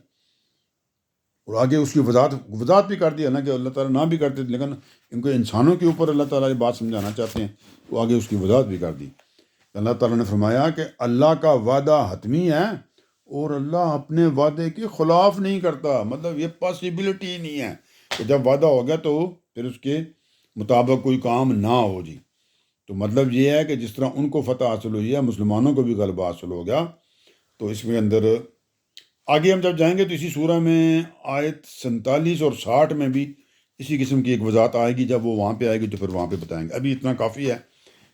اور آگے اس کی وضاحت بھی کر دی ہے نا، کہ اللہ تعالیٰ نہ بھی کرتے لیکن ان کو انسانوں کے اوپر اللہ تعالیٰ یہ بات سمجھانا چاہتے ہیں، تو آگے اس کی وضاحت بھی کر دی. اللہ تعالیٰ نے فرمایا کہ اللہ کا وعدہ حتمی ہے اور اللہ اپنے وعدے کے خلاف نہیں کرتا. مطلب یہ پاسبلٹی ہی نہیں ہے کہ جب وعدہ ہو گیا تو پھر اس کے مطابق کوئی کام نہ ہو جی. تو مطلب یہ ہے کہ جس طرح ان کو فتح حاصل ہوئی ہے، مسلمانوں کو بھی غلبہ حاصل ہو گیا. تو اس میں اندر آگے ہم جب جائیں گے تو اسی سورہ میں آیت 47 اور 60 میں بھی اسی قسم کی ایک وضاحت آئے گی. جب وہ وہاں پہ آئے گی تو پھر وہاں پہ بتائیں گے. ابھی اتنا کافی ہے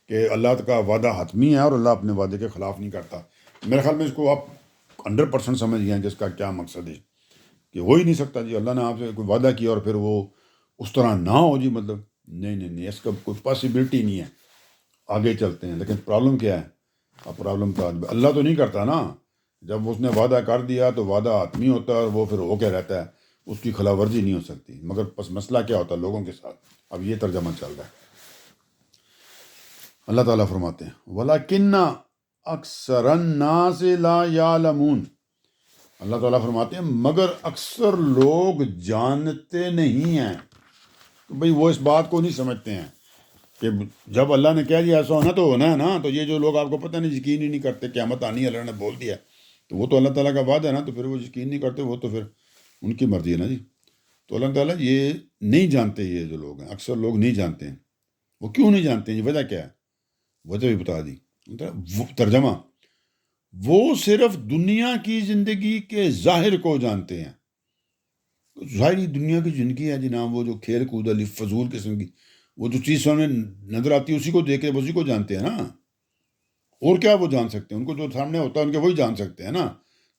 کہ اللہ کا وعدہ حتمی ہے اور اللہ اپنے وعدے کے خلاف نہیں کرتا. میرے خیال میں اس کو آپ 100% سمجھ گئے ہیں کہ اس کا کیا مقصد ہے، کہ ہو ہی نہیں سکتا جی اللہ نے آپ سے کوئی وعدہ کیا اور پھر وہ اس طرح نہ ہو جی. مطلب نہیں، اس کا کوئی پاسبلٹی نہیں ہے. آگے چلتے ہیں. لیکن پرابلم کیا ہے؟ اب پرابلم تو اللہ تو نہیں کرتا نا. جب اس نے وعدہ کر دیا تو وعدہ حتمی ہوتا ہے اور وہ پھر ہو کے رہتا ہے، اس کی خلاف ورزی نہیں ہو سکتی. مگر پس مسئلہ کیا ہوتا ہے لوگوں کے ساتھ. اب یہ ترجمہ چل رہا ہے. اللہ تعالیٰ فرماتے ہیں وَلَكِنَّ أَكْثَرَ النَّاسِ لَا يَعْلَمُونَ. اللہ تعالیٰ فرماتے ہیں مگر اکثر لوگ جانتے نہیں ہیں. تو بھئی وہ اس بات کو نہیں سمجھتے ہیں کہ جب اللہ نے کہہ دیا ایسا ہونا تو ہونا ہے نا. تو یہ جو لوگ آپ کو پتہ نہیں یقین ہی نہیں کرتے قیامت آنی ہے، اللہ نے بول دیا، تو وہ تو اللہ تعالیٰ کا وعدہ ہے نا، تو پھر وہ یقین نہیں کرتے، وہ تو پھر ان کی مرضی ہے نا جی. تو اللہ تعالیٰ یہ نہیں جانتے. یہ جو لوگ ہیں اکثر لوگ نہیں جانتے ہیں. وہ کیوں نہیں جانتے ہیں؟ یہ وجہ کیا ہے؟ وجہ بھی بتا دی. ترجمہ وہ صرف دنیا کی زندگی کے ظاہر کو جانتے ہیں. ظاہری دنیا کی زندگی ہے جناب، وہ جو کھیل کود علی فضول قسم کی وہ جو چیز سامنے نظر آتی ہے اسی کو دیکھ کے اسی کو جانتے ہیں نا. اور کیا وہ جان سکتے ہیں؟ ان کو جو سامنے ہوتا ہے ان کے وہی جان سکتے ہیں نا.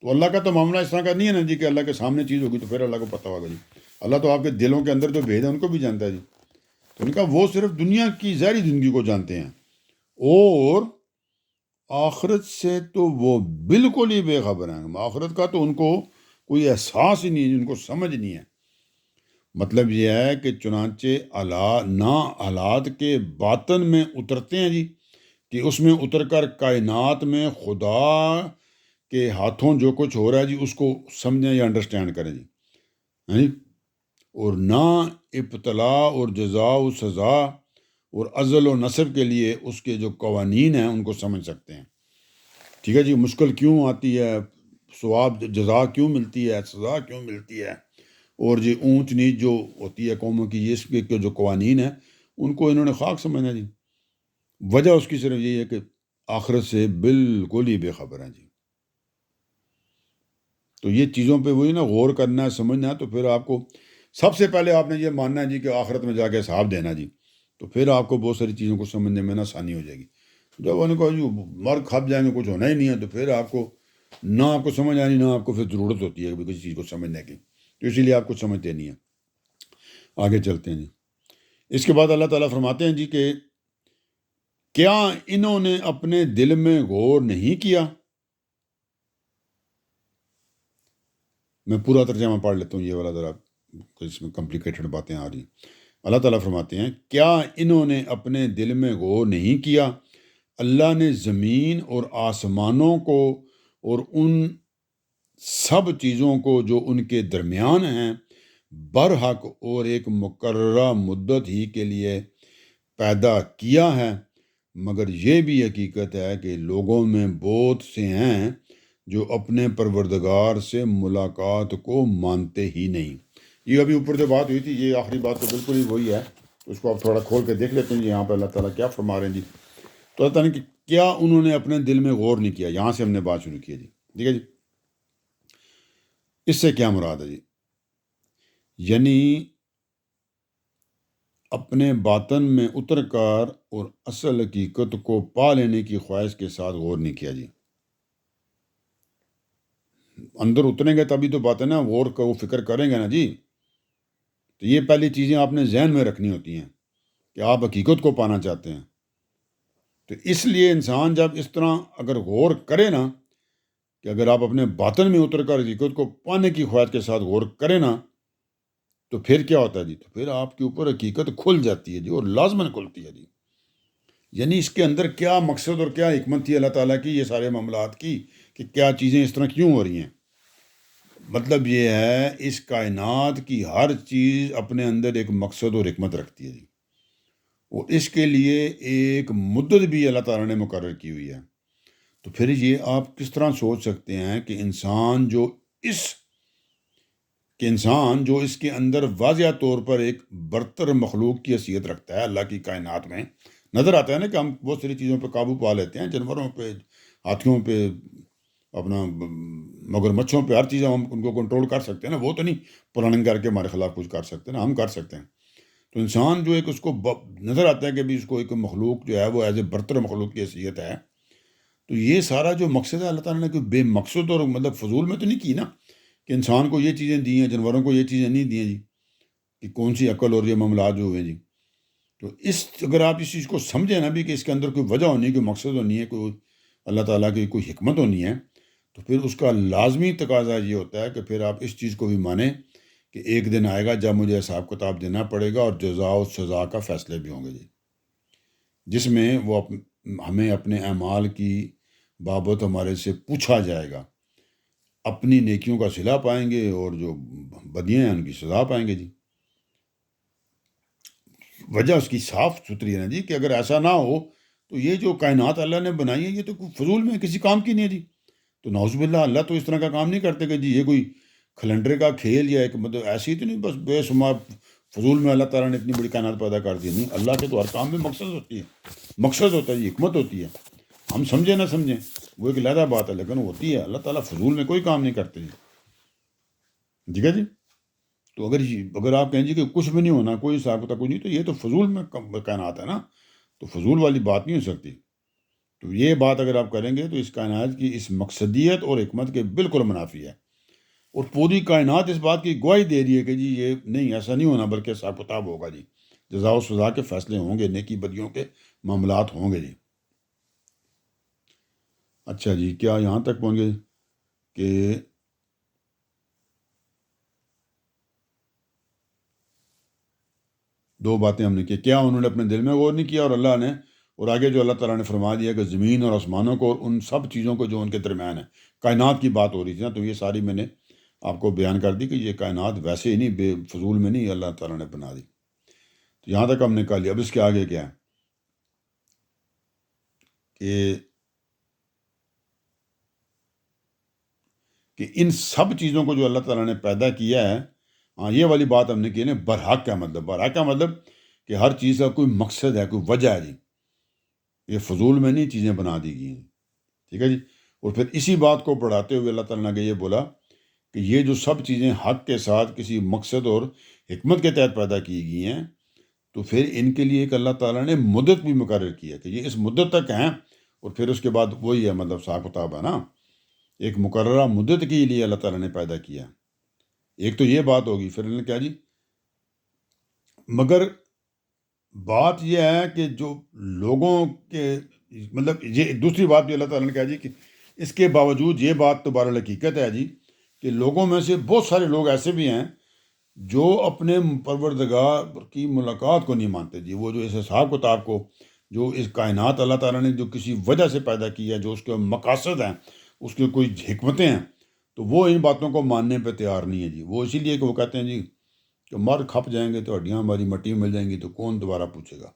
تو اللہ کا تو معاملہ اس طرح کا نہیں ہے نا جی کہ اللہ کے سامنے چیز ہوگی تو پھر اللہ کو پتہ ہوگا جی. اللہ تو آپ کے دلوں کے اندر جو بھید ہے ان کو بھی جانتا ہے جی. تو ان کا وہ صرف دنیا کی ظاہری زندگی کو جانتے ہیں اور آخرت سے تو وہ بالکل ہی بے خبر ہیں. آخرت کا تو ان کو کوئی احساس ہی نہیں ہے، ان کو سمجھ نہیں ہے. مطلب یہ ہے کہ چنانچہ نہ حالات کے باطن میں اترتے ہیں جی، کہ اس میں اتر کر کائنات میں خدا کے ہاتھوں جو کچھ ہو رہا ہے جی اس کو سمجھیں یا انڈرسٹینڈ کریں جی. اور نہ ابتلا اور جزا و سزا اور ازل و نصب کے لیے اس کے جو قوانین ہیں ان کو سمجھ سکتے ہیں. ٹھیک ہے جی. مشکل کیوں آتی ہے، ثواب جزا کیوں ملتی ہے، سزا کیوں ملتی ہے، اور جی اونچ نیچ جو ہوتی ہے قوموں کی، یہ اس کے جو قوانین ہیں ان کو انہوں نے خاک سمجھنا جی. وجہ اس کی صرف یہی ہے کہ آخرت سے بالکل ہی بے خبر ہیں جی. تو یہ چیزوں پہ وہی نا غور کرنا ہے، سمجھنا ہے. تو پھر آپ کو سب سے پہلے آپ نے یہ ماننا ہے جی کہ آخرت میں جا کے حساب دینا جی. تو پھر آپ کو بہت ساری چیزوں کو سمجھنے میں نا آسانی ہو جائے گی. جب انہوں نے کہا جی مر کھپ جائیں گے کچھ ہونا ہی نہیں ہے، تو پھر آپ کو نہ آپ کو سمجھ آنی، نہ آپ کو پھر ضرورت ہوتی ہے کسی چیز کو سمجھنے کی. تو اسی لیے آپ کو سمجھتے نہیں ہیں. آگے چلتے ہیں جی. اس کے بعد اللہ تعالیٰ فرماتے ہیں جی کہ کیا انہوں نے اپنے دل میں غور نہیں کیا. میں پورا ترجمہ پڑھ لیتا ہوں، یہ والا ذرا اس میں کمپلیکیٹڈ باتیں آ رہی. اللہ تعالیٰ فرماتے ہیں کیا انہوں نے اپنے دل میں غور نہیں کیا، اللہ نے زمین اور آسمانوں کو اور ان سب چیزوں کو جو ان کے درمیان ہیں برحق اور ایک مقررہ مدت ہی کے لیے پیدا کیا ہے. مگر یہ بھی حقیقت ہے کہ لوگوں میں بہت سے ہیں جو اپنے پروردگار سے ملاقات کو مانتے ہی نہیں. یہ ابھی اوپر جو بات ہوئی تھی یہ آخری بات تو بالکل ہی وہی ہے. اس کو آپ تھوڑا کھول کے دیکھ لیتے ہیں جی. یہاں پہ اللہ تعالیٰ کیا فرما رہے ہیں جی. تو اللہ تعالیٰ کہ کیا انہوں نے اپنے دل میں غور نہیں کیا. یہاں سے ہم نے بات شروع کی ہے جی. ٹھیک ہے جی. اس سے کیا مراد ہے جی؟ یعنی اپنے باطن میں اتر کر اور اصل حقیقت کو پا لینے کی خواہش کے ساتھ غور نہیں کیا جی. اندر اتریں گے تبھی تو بات ہے نا، غور کا وہ فکر کریں گے نا جی. تو یہ پہلی چیزیں آپ نے ذہن میں رکھنی ہوتی ہیں کہ آپ حقیقت کو پانا چاہتے ہیں. تو اس لیے انسان جب اس طرح اگر غور کرے نا، کہ اگر آپ اپنے باطن میں اتر کر حقیقت کو پانے کی خواہش کے ساتھ غور کریں نا، تو پھر کیا ہوتا ہے جی؟ تو پھر آپ کے اوپر حقیقت کھل جاتی ہے جی، اور لازماً کھلتی ہے جی۔ یعنی اس کے اندر کیا مقصد اور کیا حکمت تھی اللہ تعالیٰ کی یہ سارے معاملات کی، کہ کیا چیزیں اس طرح کیوں ہو رہی ہیں۔ مطلب یہ ہے اس کائنات کی ہر چیز اپنے اندر ایک مقصد اور حکمت رکھتی ہے جی، اور اس کے لیے ایک مدت بھی اللہ تعالیٰ نے مقرر کی ہوئی ہے۔ تو پھر یہ آپ کس طرح سوچ سکتے ہیں کہ انسان جو اس کے اندر واضح طور پر ایک برتر مخلوق کی حیثیت رکھتا ہے اللہ کی کائنات میں، نظر آتا ہے نا کہ ہم بہت ساری چیزوں پہ قابو پا لیتے ہیں، جانوروں پہ، ہاتھیوں پہ، اپنا مگر مچھوں پہ، ہر چیز ہم ان کو کنٹرول کر سکتے ہیں نا، وہ تو نہیں پلاننگ کر کے ہمارے خلاف کچھ کر سکتے ہیں نا، ہم کر سکتے ہیں۔ تو انسان جو ایک اس کو نظر آتا ہے کہ بھی اس کو ایک مخلوق جو ہے وہ ایز اے برتر مخلوق کی حیثیت ہے۔ تو یہ سارا جو مقصد ہے اللہ تعالیٰ نے کوئی بے مقصد اور مطلب فضول میں تو نہیں کی نا، کہ انسان کو یہ چیزیں دی ہیں، جانوروں کو یہ چیزیں نہیں دی ہیں جی، کہ کون سی عقل اور یہ معاملات جو ہوئے جی۔ تو اگر آپ اس چیز کو سمجھیں نا بھی کہ اس کے اندر کوئی وجہ ہونی ہے، کوئی مقصد ہونی ہے، کوئی اللہ تعالیٰ کی کوئی حکمت ہونی ہے، تو پھر اس کا لازمی تقاضا یہ ہوتا ہے کہ پھر آپ اس چیز کو بھی مانیں کہ ایک دن آئے گا جب مجھے حساب کتاب دینا پڑے گا، اور جزا و سزا کا فیصلے بھی ہوں گے جی، جس میں وہ ہمیں اپنے اعمال کی بابت ہمارے سے پوچھا جائے گا، اپنی نیکیوں کا صلہ پائیں گے اور جو بدیاں ہیں ان کی سزا پائیں گے جی۔ وجہ اس کی صاف ستھری ہے نا جی، کہ اگر ایسا نہ ہو تو یہ جو کائنات اللہ نے بنائی ہے یہ تو فضول میں کسی کام کی نہیں ہے جی۔ تو نعوذ باللہ، اللہ تو اس طرح کا کام نہیں کرتے کہ جی یہ کوئی کھلنڈرے کا کھیل یا ایک مطلب ایسی تو نہیں بس بے شمار فضول میں اللہ تعالیٰ نے اتنی بڑی کائنات پیدا کر دی۔ نہیں، اللہ کے تو ہر کام میں مقصد ہوتی ہے، مقصد ہوتا ہے جی، حکمت ہوتی ہے۔ ہم سمجھیں نہ سمجھیں وہ ایک علیحدہ بات ہے، لیکن ہوتی ہے۔ اللہ تعالیٰ فضول میں کوئی کام نہیں کرتے جی، ٹھیک ہے جی۔ تو اگر آپ کہیں جی کہ کچھ بھی نہیں ہونا، کوئی حساب کتاب کچھ نہیں، تو یہ تو فضول میں کائنات ہے نا، تو فضول والی بات نہیں ہو سکتی۔ تو یہ بات اگر آپ کریں گے تو اس کائنات کی اس مقصدیت اور حکمت کے بالکل منافی ہے، اور پوری کائنات اس بات کی گواہی دے رہی ہے کہ جی یہ نہیں، ایسا نہیں ہونا، بلکہ حساب کتاب ہوگا جی، جزا و سزا کے فیصلے ہوں گے، نیکی بدیوں کے معاملات ہوں گے جی۔ اچھا جی، کیا یہاں تک پہنچ گئے کہ دو باتیں ہم نے کی، کیا انہوں نے اپنے دل میں غور نہیں کیا، اور اللہ نے، اور آگے جو اللہ تعالیٰ نے فرما دیا کہ زمین اور آسمانوں کو اور ان سب چیزوں کو جو ان کے درمیان ہے، کائنات کی بات ہو رہی تھی نا، تو یہ ساری میں نے آپ کو بیان کر دی کہ یہ کائنات ویسے ہی نہیں، بے فضول میں نہیں اللہ تعالیٰ نے بنا دی۔ تو یہاں تک ہم نے کہا لیا۔ اب اس کے آگے کیا ہے کہ ان سب چیزوں کو جو اللہ تعالیٰ نے پیدا کیا ہے، ہاں یہ والی بات ہم نے کی نا، برحق کا مطلب، برحق کا مطلب کہ ہر چیز کا کوئی مقصد ہے، کوئی وجہ ہے جی، یہ فضول میں نہیں چیزیں بنا دی گئی ہیں، ٹھیک ہے جی۔ اور پھر اسی بات کو بڑھاتے ہوئے اللہ تعالیٰ نے یہ بولا کہ یہ جو سب چیزیں حق کے ساتھ کسی مقصد اور حکمت کے تحت پیدا کی گئی ہیں، تو پھر ان کے لیے ایک اللہ تعالیٰ نے مدت بھی مقرر کی ہے کہ یہ اس مدت تک ہیں، اور پھر اس کے بعد وہی ہے، مطلب حساب کتاب ہے نا، ایک مقررہ مدت کے لیے اللہ تعالیٰ نے پیدا کیا۔ ایک تو یہ بات ہوگی، پھر انہوں نے کیا جی، مگر بات یہ ہے کہ جو لوگوں کے مطلب یہ دوسری بات بھی اللہ تعالیٰ نے کہا جی کہ اس کے باوجود یہ بات تو بہرحال حقیقت ہے جی، کہ لوگوں میں سے بہت سارے لوگ ایسے بھی ہیں جو اپنے پروردگار کی ملاقات کو نہیں مانتے جی، وہ جو اس حساب کتاب کو، جو اس کائنات اللہ تعالیٰ نے جو کسی وجہ سے پیدا کی ہے، جو اس کے مقاصد ہیں، اس کے کوئی حکمتیں ہیں، تو وہ ان باتوں کو ماننے پہ تیار نہیں ہے جی۔ وہ اسی لیے کہ وہ کہتے ہیں جی کہ مر کھپ جائیں گے تو ہڈیاں ہماری مٹی میں مل جائیں گی تو کون دوبارہ پوچھے گا۔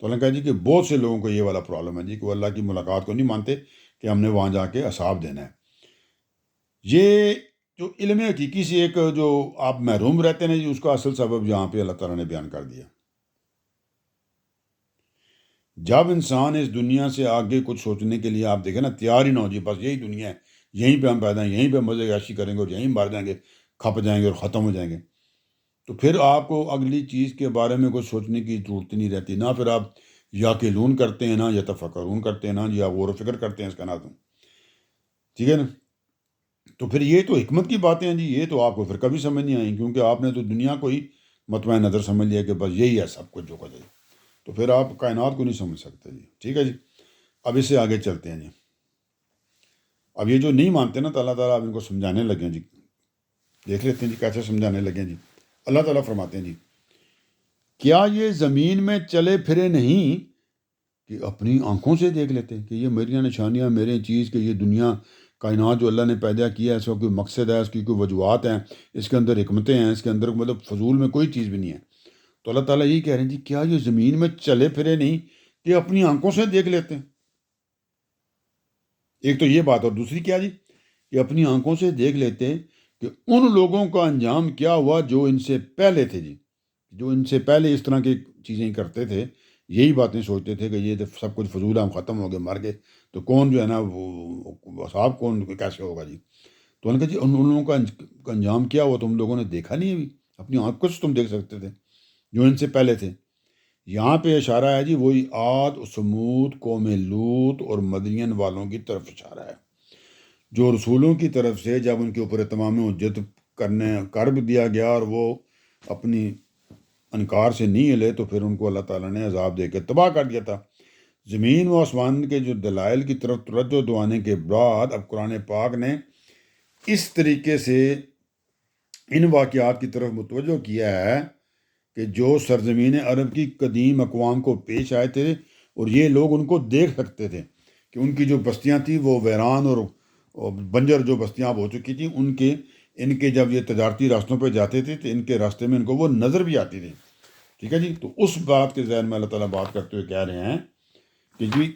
تو اللہ کہا جی کہ بہت سے لوگوں کو یہ والا پرابلم ہے جی، کہ وہ اللہ کی ملاقات کو نہیں مانتے کہ ہم نے وہاں جا کے حساب دینا ہے۔ یہ جو علم حقیقی سے ایک جو آپ محروم رہتے ہیں جی، اس کا اصل سبب یہاں پہ اللہ تعالیٰ نے بیان کر دیا۔ جب انسان اس دنیا سے آگے کچھ سوچنے کے لیے آپ دیکھیں نا تیار ہی نہ ہو جی، بس یہی دنیا ہے، یہیں پہ ہم پیدا ہیں، یہیں پہ مزے عیاشی کریں گے اور یہیں مر جائیں گے، کھپ جائیں گے اور ختم ہو جائیں گے، تو پھر آپ کو اگلی چیز کے بارے میں کچھ سوچنے کی ضرورت نہیں رہتی، نہ پھر آپ یا کلون کرتے ہیں، نہ یا تفکرون کرتے ہیں، نہ یا غور و فکر کرتے ہیں اس کا نام، ٹھیک ہے نا۔ تو پھر یہ تو حکمت کی باتیں ہیں جی، یہ تو آپ کو پھر کبھی سمجھ نہیں آئیں، کیونکہ آپ نے تو دنیا کو ہی مطمع نظر سمجھ لیا کہ بس یہی ہے سب کچھ جو کچھ ہے، تو پھر آپ کائنات کو نہیں سمجھ سکتے جی، ٹھیک ہے جی۔ اب اس سے آگے چلتے ہیں جی. اب یہ جو نہیں مانتے نا تو اللہ تعالیٰ اب ان کو سمجھانے لگے ہیں جی. دیکھ لیتے ہیں جی کیسے سمجھانے لگے ہیں جی. اللہ تعالیٰ فرماتے ہیں جی کیا یہ زمین میں چلے پھرے نہیں کہ اپنی آنکھوں سے دیکھ لیتے ہیں کہ یہ میری نشانیاں میرے چیز کہ یہ دنیا کائنات جو اللہ نے پیدا کیا ہے اس کا کوئی مقصد ہے، اس کی کوئی وجوہات ہیں، اس کے اندر حکمتیں ہیں، اس کے اندر مطلب فضول میں کوئی چیز بھی نہیں ہے. تو اللہ تعالیٰ یہی کہہ رہے ہیں جی کیا یہ زمین میں چلے پھرے نہیں کہ اپنی آنکھوں سے دیکھ لیتے ہیں. ایک تو یہ بات، اور دوسری کیا جی کہ اپنی آنکھوں سے دیکھ لیتے ہیں کہ ان لوگوں کا انجام کیا ہوا جو ان سے پہلے تھے جی، جو ان سے پہلے اس طرح کی چیزیں کرتے تھے، یہی باتیں سوچتے تھے کہ یہ تو سب کچھ فضول ہے، ہم ختم ہو گئے مر گئے تو کون جو ہے نا وہ صاحب کون کیسے ہوگا جی. تو انہوں نے کہا جی ان لوگوں کا انجام کیا ہوا تم لوگوں نے دیکھا نہیں ابھی، اپنی آنکھوں سے تم دیکھ سکتے تھے جو ان سے پہلے تھے. یہاں پہ اشارہ ہے جی وہی عاد، سمود، قوم لوط اور مدین والوں کی طرف اشارہ ہے، جو رسولوں کی طرف سے جب ان کے اوپر تمام حجت کر بھی دیا گیا اور وہ اپنی انکار سے نہیں ہلے تو پھر ان کو اللہ تعالیٰ نے عذاب دے کے تباہ کر دیا تھا. زمین و آسمان کے جو دلائل کی طرف توجہ دعانے کے بعد اب قرآن پاک نے اس طریقے سے ان واقعات کی طرف متوجہ کیا ہے کہ جو سرزمین عرب کی قدیم اقوام کو پیش آئے تھے اور یہ لوگ ان کو دیکھ سکتے تھے کہ ان کی جو بستیاں تھیں وہ ویران اور بنجر جو بستیاں اب ہو چکی تھیں، ان کے جب یہ تجارتی راستوں پہ جاتے تھے تو ان کے راستے میں ان کو وہ نظر بھی آتی تھی. ٹھیک ہے جی. تو اس بات کے ذہن میں اللہ تعالیٰ بات کرتے ہوئے کہہ رہے ہیں کہ جی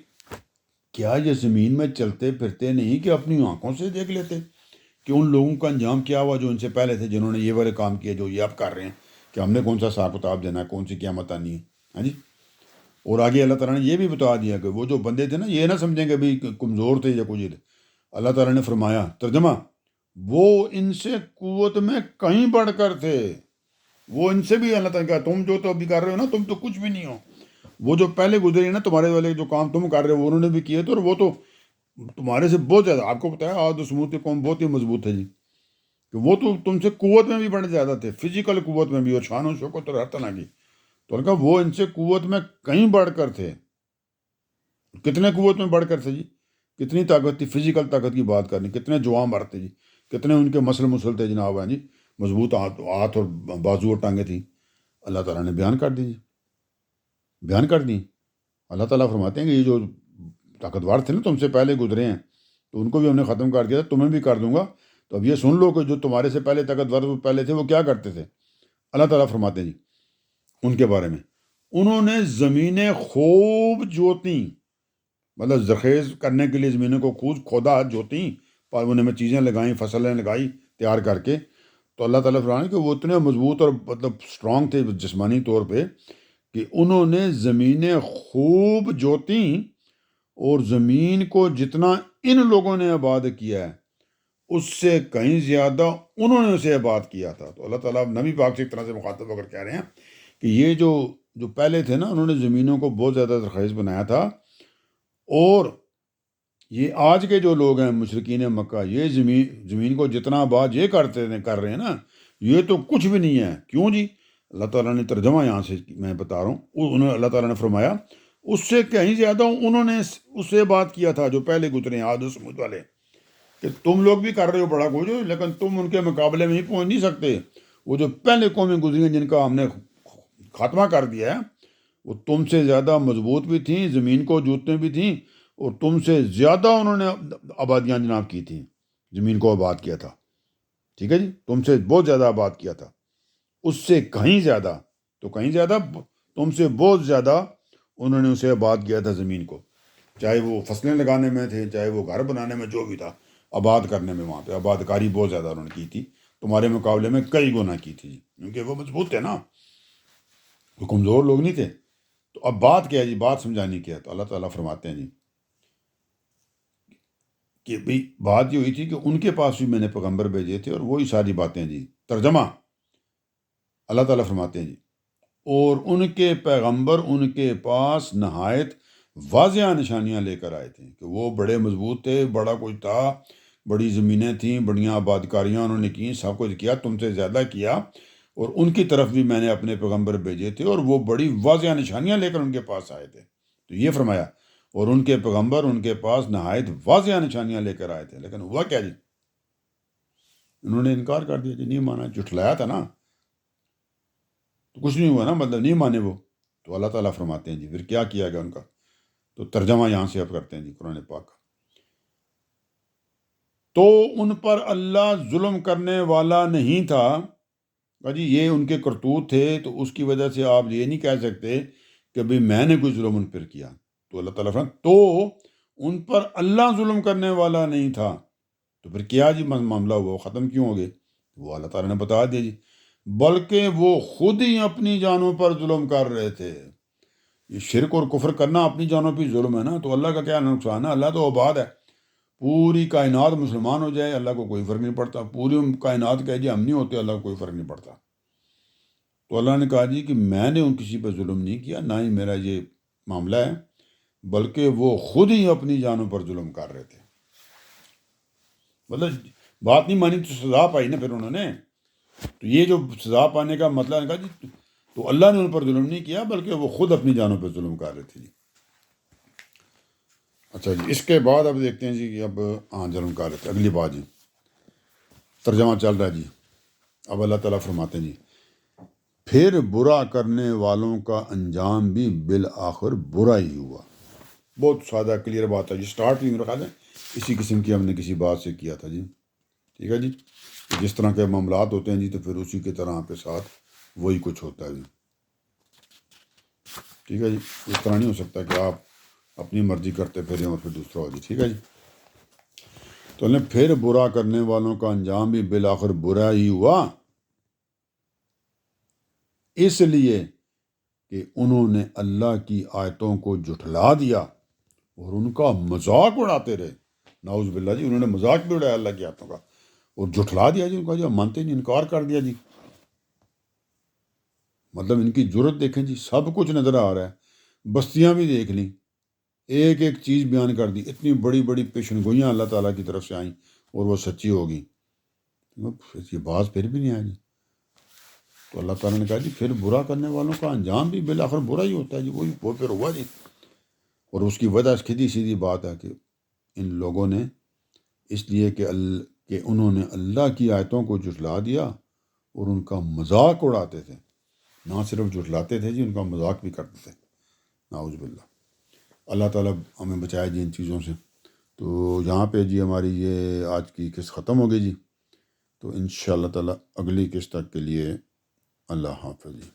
کیا یہ زمین میں چلتے پھرتے نہیں کہ اپنی آنکھوں سے دیکھ لیتے کہ ان لوگوں کا انجام کیا ہوا جو ان سے پہلے تھے، جنہوں نے یہ والے کام کیے جو یہ اب کر رہے ہیں کہ ہم نے کون سا حساب کتاب دینا ہے، کون سی قیامت آنی ہے. ہاں جی. اور آگے اللہ تعالیٰ نے یہ بھی بتا دیا کہ وہ جو بندے تھے نا یہ نہ سمجھیں کہ بھائی کمزور تھے یا کچھ. اللہ تعالیٰ نے فرمایا ترجمہ، وہ ان سے قوت میں کہیں بڑھ کر تھے. وہ ان سے بھی اللہ تعالیٰ کہا تم جو تو ابھی کر رہے ہو نا تم تو کچھ بھی نہیں ہو. وہ جو پہلے گزرے نا تمہارے والے جو کام تم کر رہے ہو وہ انہوں نے بھی کیے تھے اور وہ تو تمہارے سے بہت زیادہ، آپ کو بتایا عاد و سمود کے قوم بہت ہی مضبوط ہے جی، کہ وہ تو تم سے قوت میں بھی بڑے زیادہ تھے، فزیکل قوت میں بھی اور شان و شوکت اور ہر طرح کی. تو انہوں نے کہا وہ ان سے قوت میں کہیں بڑھ کر تھے. کتنے قوت میں بڑھ کر تھے جی، کتنی طاقت تھی، فزیکل طاقت کی بات کرنی، کتنے جوان مرد تھے جی، کتنے ان کے مسل تھے جناب ہیں جی، مضبوط ہاتھ اور بازو اور ٹانگیں تھیں. اللہ تعالیٰ نے بیان کر دی جی، بیان کر دی. اللہ تعالیٰ فرماتے ہیں کہ یہ جو طاقتور تھے نا تم سے پہلے گزرے ہیں تو ان کو بھی ہم نے ختم کر دیا تھا، تمہیں بھی کر دوں گا. تو اب یہ سن لو کہ جو تمہارے سے پہلے طاقتور پہلے تھے وہ کیا کرتے تھے. اللہ تعالیٰ فرماتے ہیں جی ان کے بارے میں، انہوں نے زمینیں خوب جوتیں، مطلب زرخیز کرنے کے لیے زمینوں کو خوب کھودا جوتیں، ان میں چیزیں لگائیں، فصلیں لگائی تیار کر کے. تو اللہ تعالیٰ فرماتے ہیں کہ وہ اتنے مضبوط اور مطلب اسٹرانگ تھے جسمانی طور پہ کہ انہوں نے زمینیں خوب جوتیں اور زمین کو جتنا ان لوگوں نے آباد کیا ہے اس سے کہیں زیادہ انہوں نے اسے آباد کیا تھا. تو اللہ تعالیٰ نبی پاک سے ایک طرح سے مخاطب ہو کر کہہ رہے ہیں کہ یہ جو پہلے تھے نا انہوں نے زمینوں کو بہت زیادہ زرخیز بنایا تھا، اور یہ آج کے جو لوگ ہیں مشرکین مکہ یہ زمین کو جتنا آباد یہ کر رہے ہیں نا یہ تو کچھ بھی نہیں ہے. کیوں جی؟ اللہ تعالیٰ نے ترجمہ یہاں سے میں بتا رہا ہوں، اللہ تعالیٰ نے فرمایا اس سے کہیں زیادہ انہوں نے اس سے بات کیا تھا جو پہلے گزرے ہیں عاد و سمود والے، کہ تم لوگ بھی کر رہے ہو بڑا کچھ لیکن تم ان کے مقابلے میں ہی پہنچ نہیں سکتے. وہ جو پہلے قومیں گزری ہیں جن کا ہم نے خاتمہ کر دیا ہے وہ تم سے زیادہ مضبوط بھی تھیں، زمین کو جوتنے بھی تھیں، اور تم سے زیادہ انہوں نے آبادیاں جناب کی تھیں، زمین کو آباد کیا تھا. ٹھیک ہے جی، تم سے بہت زیادہ آباد کیا تھا، اس سے کہیں زیادہ، تو کہیں زیادہ تم سے بہت زیادہ انہوں نے اسے آباد کیا تھا زمین کو، چاہے وہ فصلیں لگانے میں تھے، چاہے وہ گھر بنانے میں، جو بھی تھا آباد کرنے میں وہاں پہ آباد کاری بہت زیادہ انہوں نے کی تھی، تمہارے مقابلے میں کئی گنا کی تھی کیونکہ وہ مضبوط تھے نا، وہ کمزور لوگ نہیں تھے. تو اب بات کیا ہے جی، بات سمجھانی کیا ہے. تو اللہ تعالیٰ فرماتے ہیں جی کہ بھئی بات یہ ہوئی تھی کہ ان کے پاس بھی میں نے پیغمبر بھیجے تھے اور وہی ساری باتیں جی. ترجمہ اللہ تعالیٰ فرماتے ہیں جی اور ان کے پیغمبر ان کے پاس نہایت واضح نشانیاں لے کر آئے تھے کہ وہ بڑے مضبوط تھے، بڑا کچھ تھا، بڑی زمینیں تھیں، بڑیاں آباد کاریاں انہوں نے کی، سب کچھ کیا، تم سے زیادہ کیا، اور ان کی طرف بھی میں نے اپنے پیغمبر بھیجے تھے اور وہ بڑی واضح نشانیاں لے کر ان کے پاس آئے تھے. تو یہ فرمایا اور ان کے پیغمبر ان کے پاس نہایت واضح نشانیاں لے کر آئے تھے، لیکن ہوا کیا جی؟ انہوں نے انکار کر دیا جی، نہیں مانا، جھٹلایا تھا نا، تو کچھ نہیں ہوا نا، مطلب نہیں مانے وہ. تو اللہ تعالیٰ فرماتے ہیں جی پھر کیا کیا گیا ان کا. تو ترجمہ یہاں سے اب کرتے ہیں جی قرآن پاک کا. تو ان پر اللہ ظلم کرنے والا نہیں تھا جی، یہ ان کے کرتوت تھے، تو اس کی وجہ سے آپ یہ نہیں کہہ سکتے کہ بھئی میں نے کوئی ظلم ان پر کیا. تو اللہ تعالیٰ فرماتے تو ان پر اللہ ظلم کرنے والا نہیں تھا. تو پھر کیا جی معاملہ ہوا، وہ ختم کیوں ہو گئے؟ وہ اللہ تعالیٰ نے بتا دیا جی، بلکہ وہ خود ہی اپنی جانوں پر ظلم کر رہے تھے. یہ شرک اور کفر کرنا اپنی جانوں پہ ظلم ہے نا، تو اللہ کا کیا نقصان ہے؟ اللہ تو آباد ہے. پوری کائنات مسلمان ہو جائے اللہ کو کوئی فرق نہیں پڑتا، پوری کائنات کہے جی ہم نہیں ہوتے، اللہ کو کوئی فرق نہیں پڑتا. تو اللہ نے کہا جی کہ میں نے ان کسی پہ ظلم نہیں کیا، نہ ہی میرا یہ معاملہ ہے، بلکہ وہ خود ہی اپنی جانوں پر ظلم کر رہے تھے. مطلب بات نہیں مانی تو سزا پائی نا پھر انہوں نے. تو یہ جو سزا پانے کا مطلب ہے کہا جی تو اللہ نے ان پر ظلم نہیں کیا، بلکہ وہ خود اپنی جانوں پر ظلم کر رہے تھے جی. اچھا جی، اس کے بعد اب دیکھتے ہیں جی کہ اب ظلم کر رہے تھے. اگلی بات جی، ترجمہ چل رہا ہے جی. اب اللہ تعالیٰ فرماتے ہیں جی پھر برا کرنے والوں کا انجام بھی بالآخر برا ہی ہوا. بہت سادہ کلیئر بات ہے جی. سٹارٹ بھی میرا خیال ہے اسی قسم کی ہم نے کسی بات سے کیا تھا جی. ٹھیک ہے جی، جس طرح کے معاملات ہوتے ہیں جی تو پھر اسی کی طرح کے ساتھ وہی کچھ ہوتا ہے جی. ٹھیک ہے جی، اس طرح نہیں ہو سکتا کہ آپ اپنی مرضی کرتے پھریں اور پھر دوسرا ہو جی. ٹھیک ہے جی. تو پھر برا کرنے والوں کا انجام بھی بالآخر برا ہی ہوا، اس لیے کہ انہوں نے اللہ کی آیتوں کو جھٹلا دیا اور ان کا مذاق اڑاتے رہے. نعوذ باللہ جی، انہوں نے مذاق بھی اڑایا اللہ کی آیتوں کا اور جھٹلا دیا جی. ان کا جو مانتے نہیں، انکار کر دیا جی. مطلب ان کی جرت دیکھیں جی، سب کچھ نظر آ رہا ہے، بستیاں بھی دیکھ لیں، ایک ایک چیز بیان کر دی، اتنی بڑی بڑی پیشن گوئیاں اللہ تعالیٰ کی طرف سے آئیں اور وہ سچی ہوگی. یہ بات پھر بھی نہیں آئی جی. تو اللہ تعالیٰ نے کہا جی پھر برا کرنے والوں کا انجام بھی بالآخر برا ہی ہوتا ہے جی. وہ پھر ہوا جی. اور اس کی وجہ سیدھی سیدھی بات ہے کہ ان لوگوں نے اس لیے کہ انہوں نے اللہ کی آیتوں کو جھٹلا دیا اور ان کا مذاق اڑاتے تھے. نہ صرف جھٹلاتے تھے جی، ان کا مذاق بھی کرتے تھے. نعوذ باللہ. اللہ تعالیٰ ہمیں بچائے جی ان چیزوں سے. تو یہاں پہ جی ہماری یہ آج کی قسط ختم ہو گئی جی. تو انشاءاللہ تعالیٰ اگلی قسط تک کے لیے اللہ حافظ جی.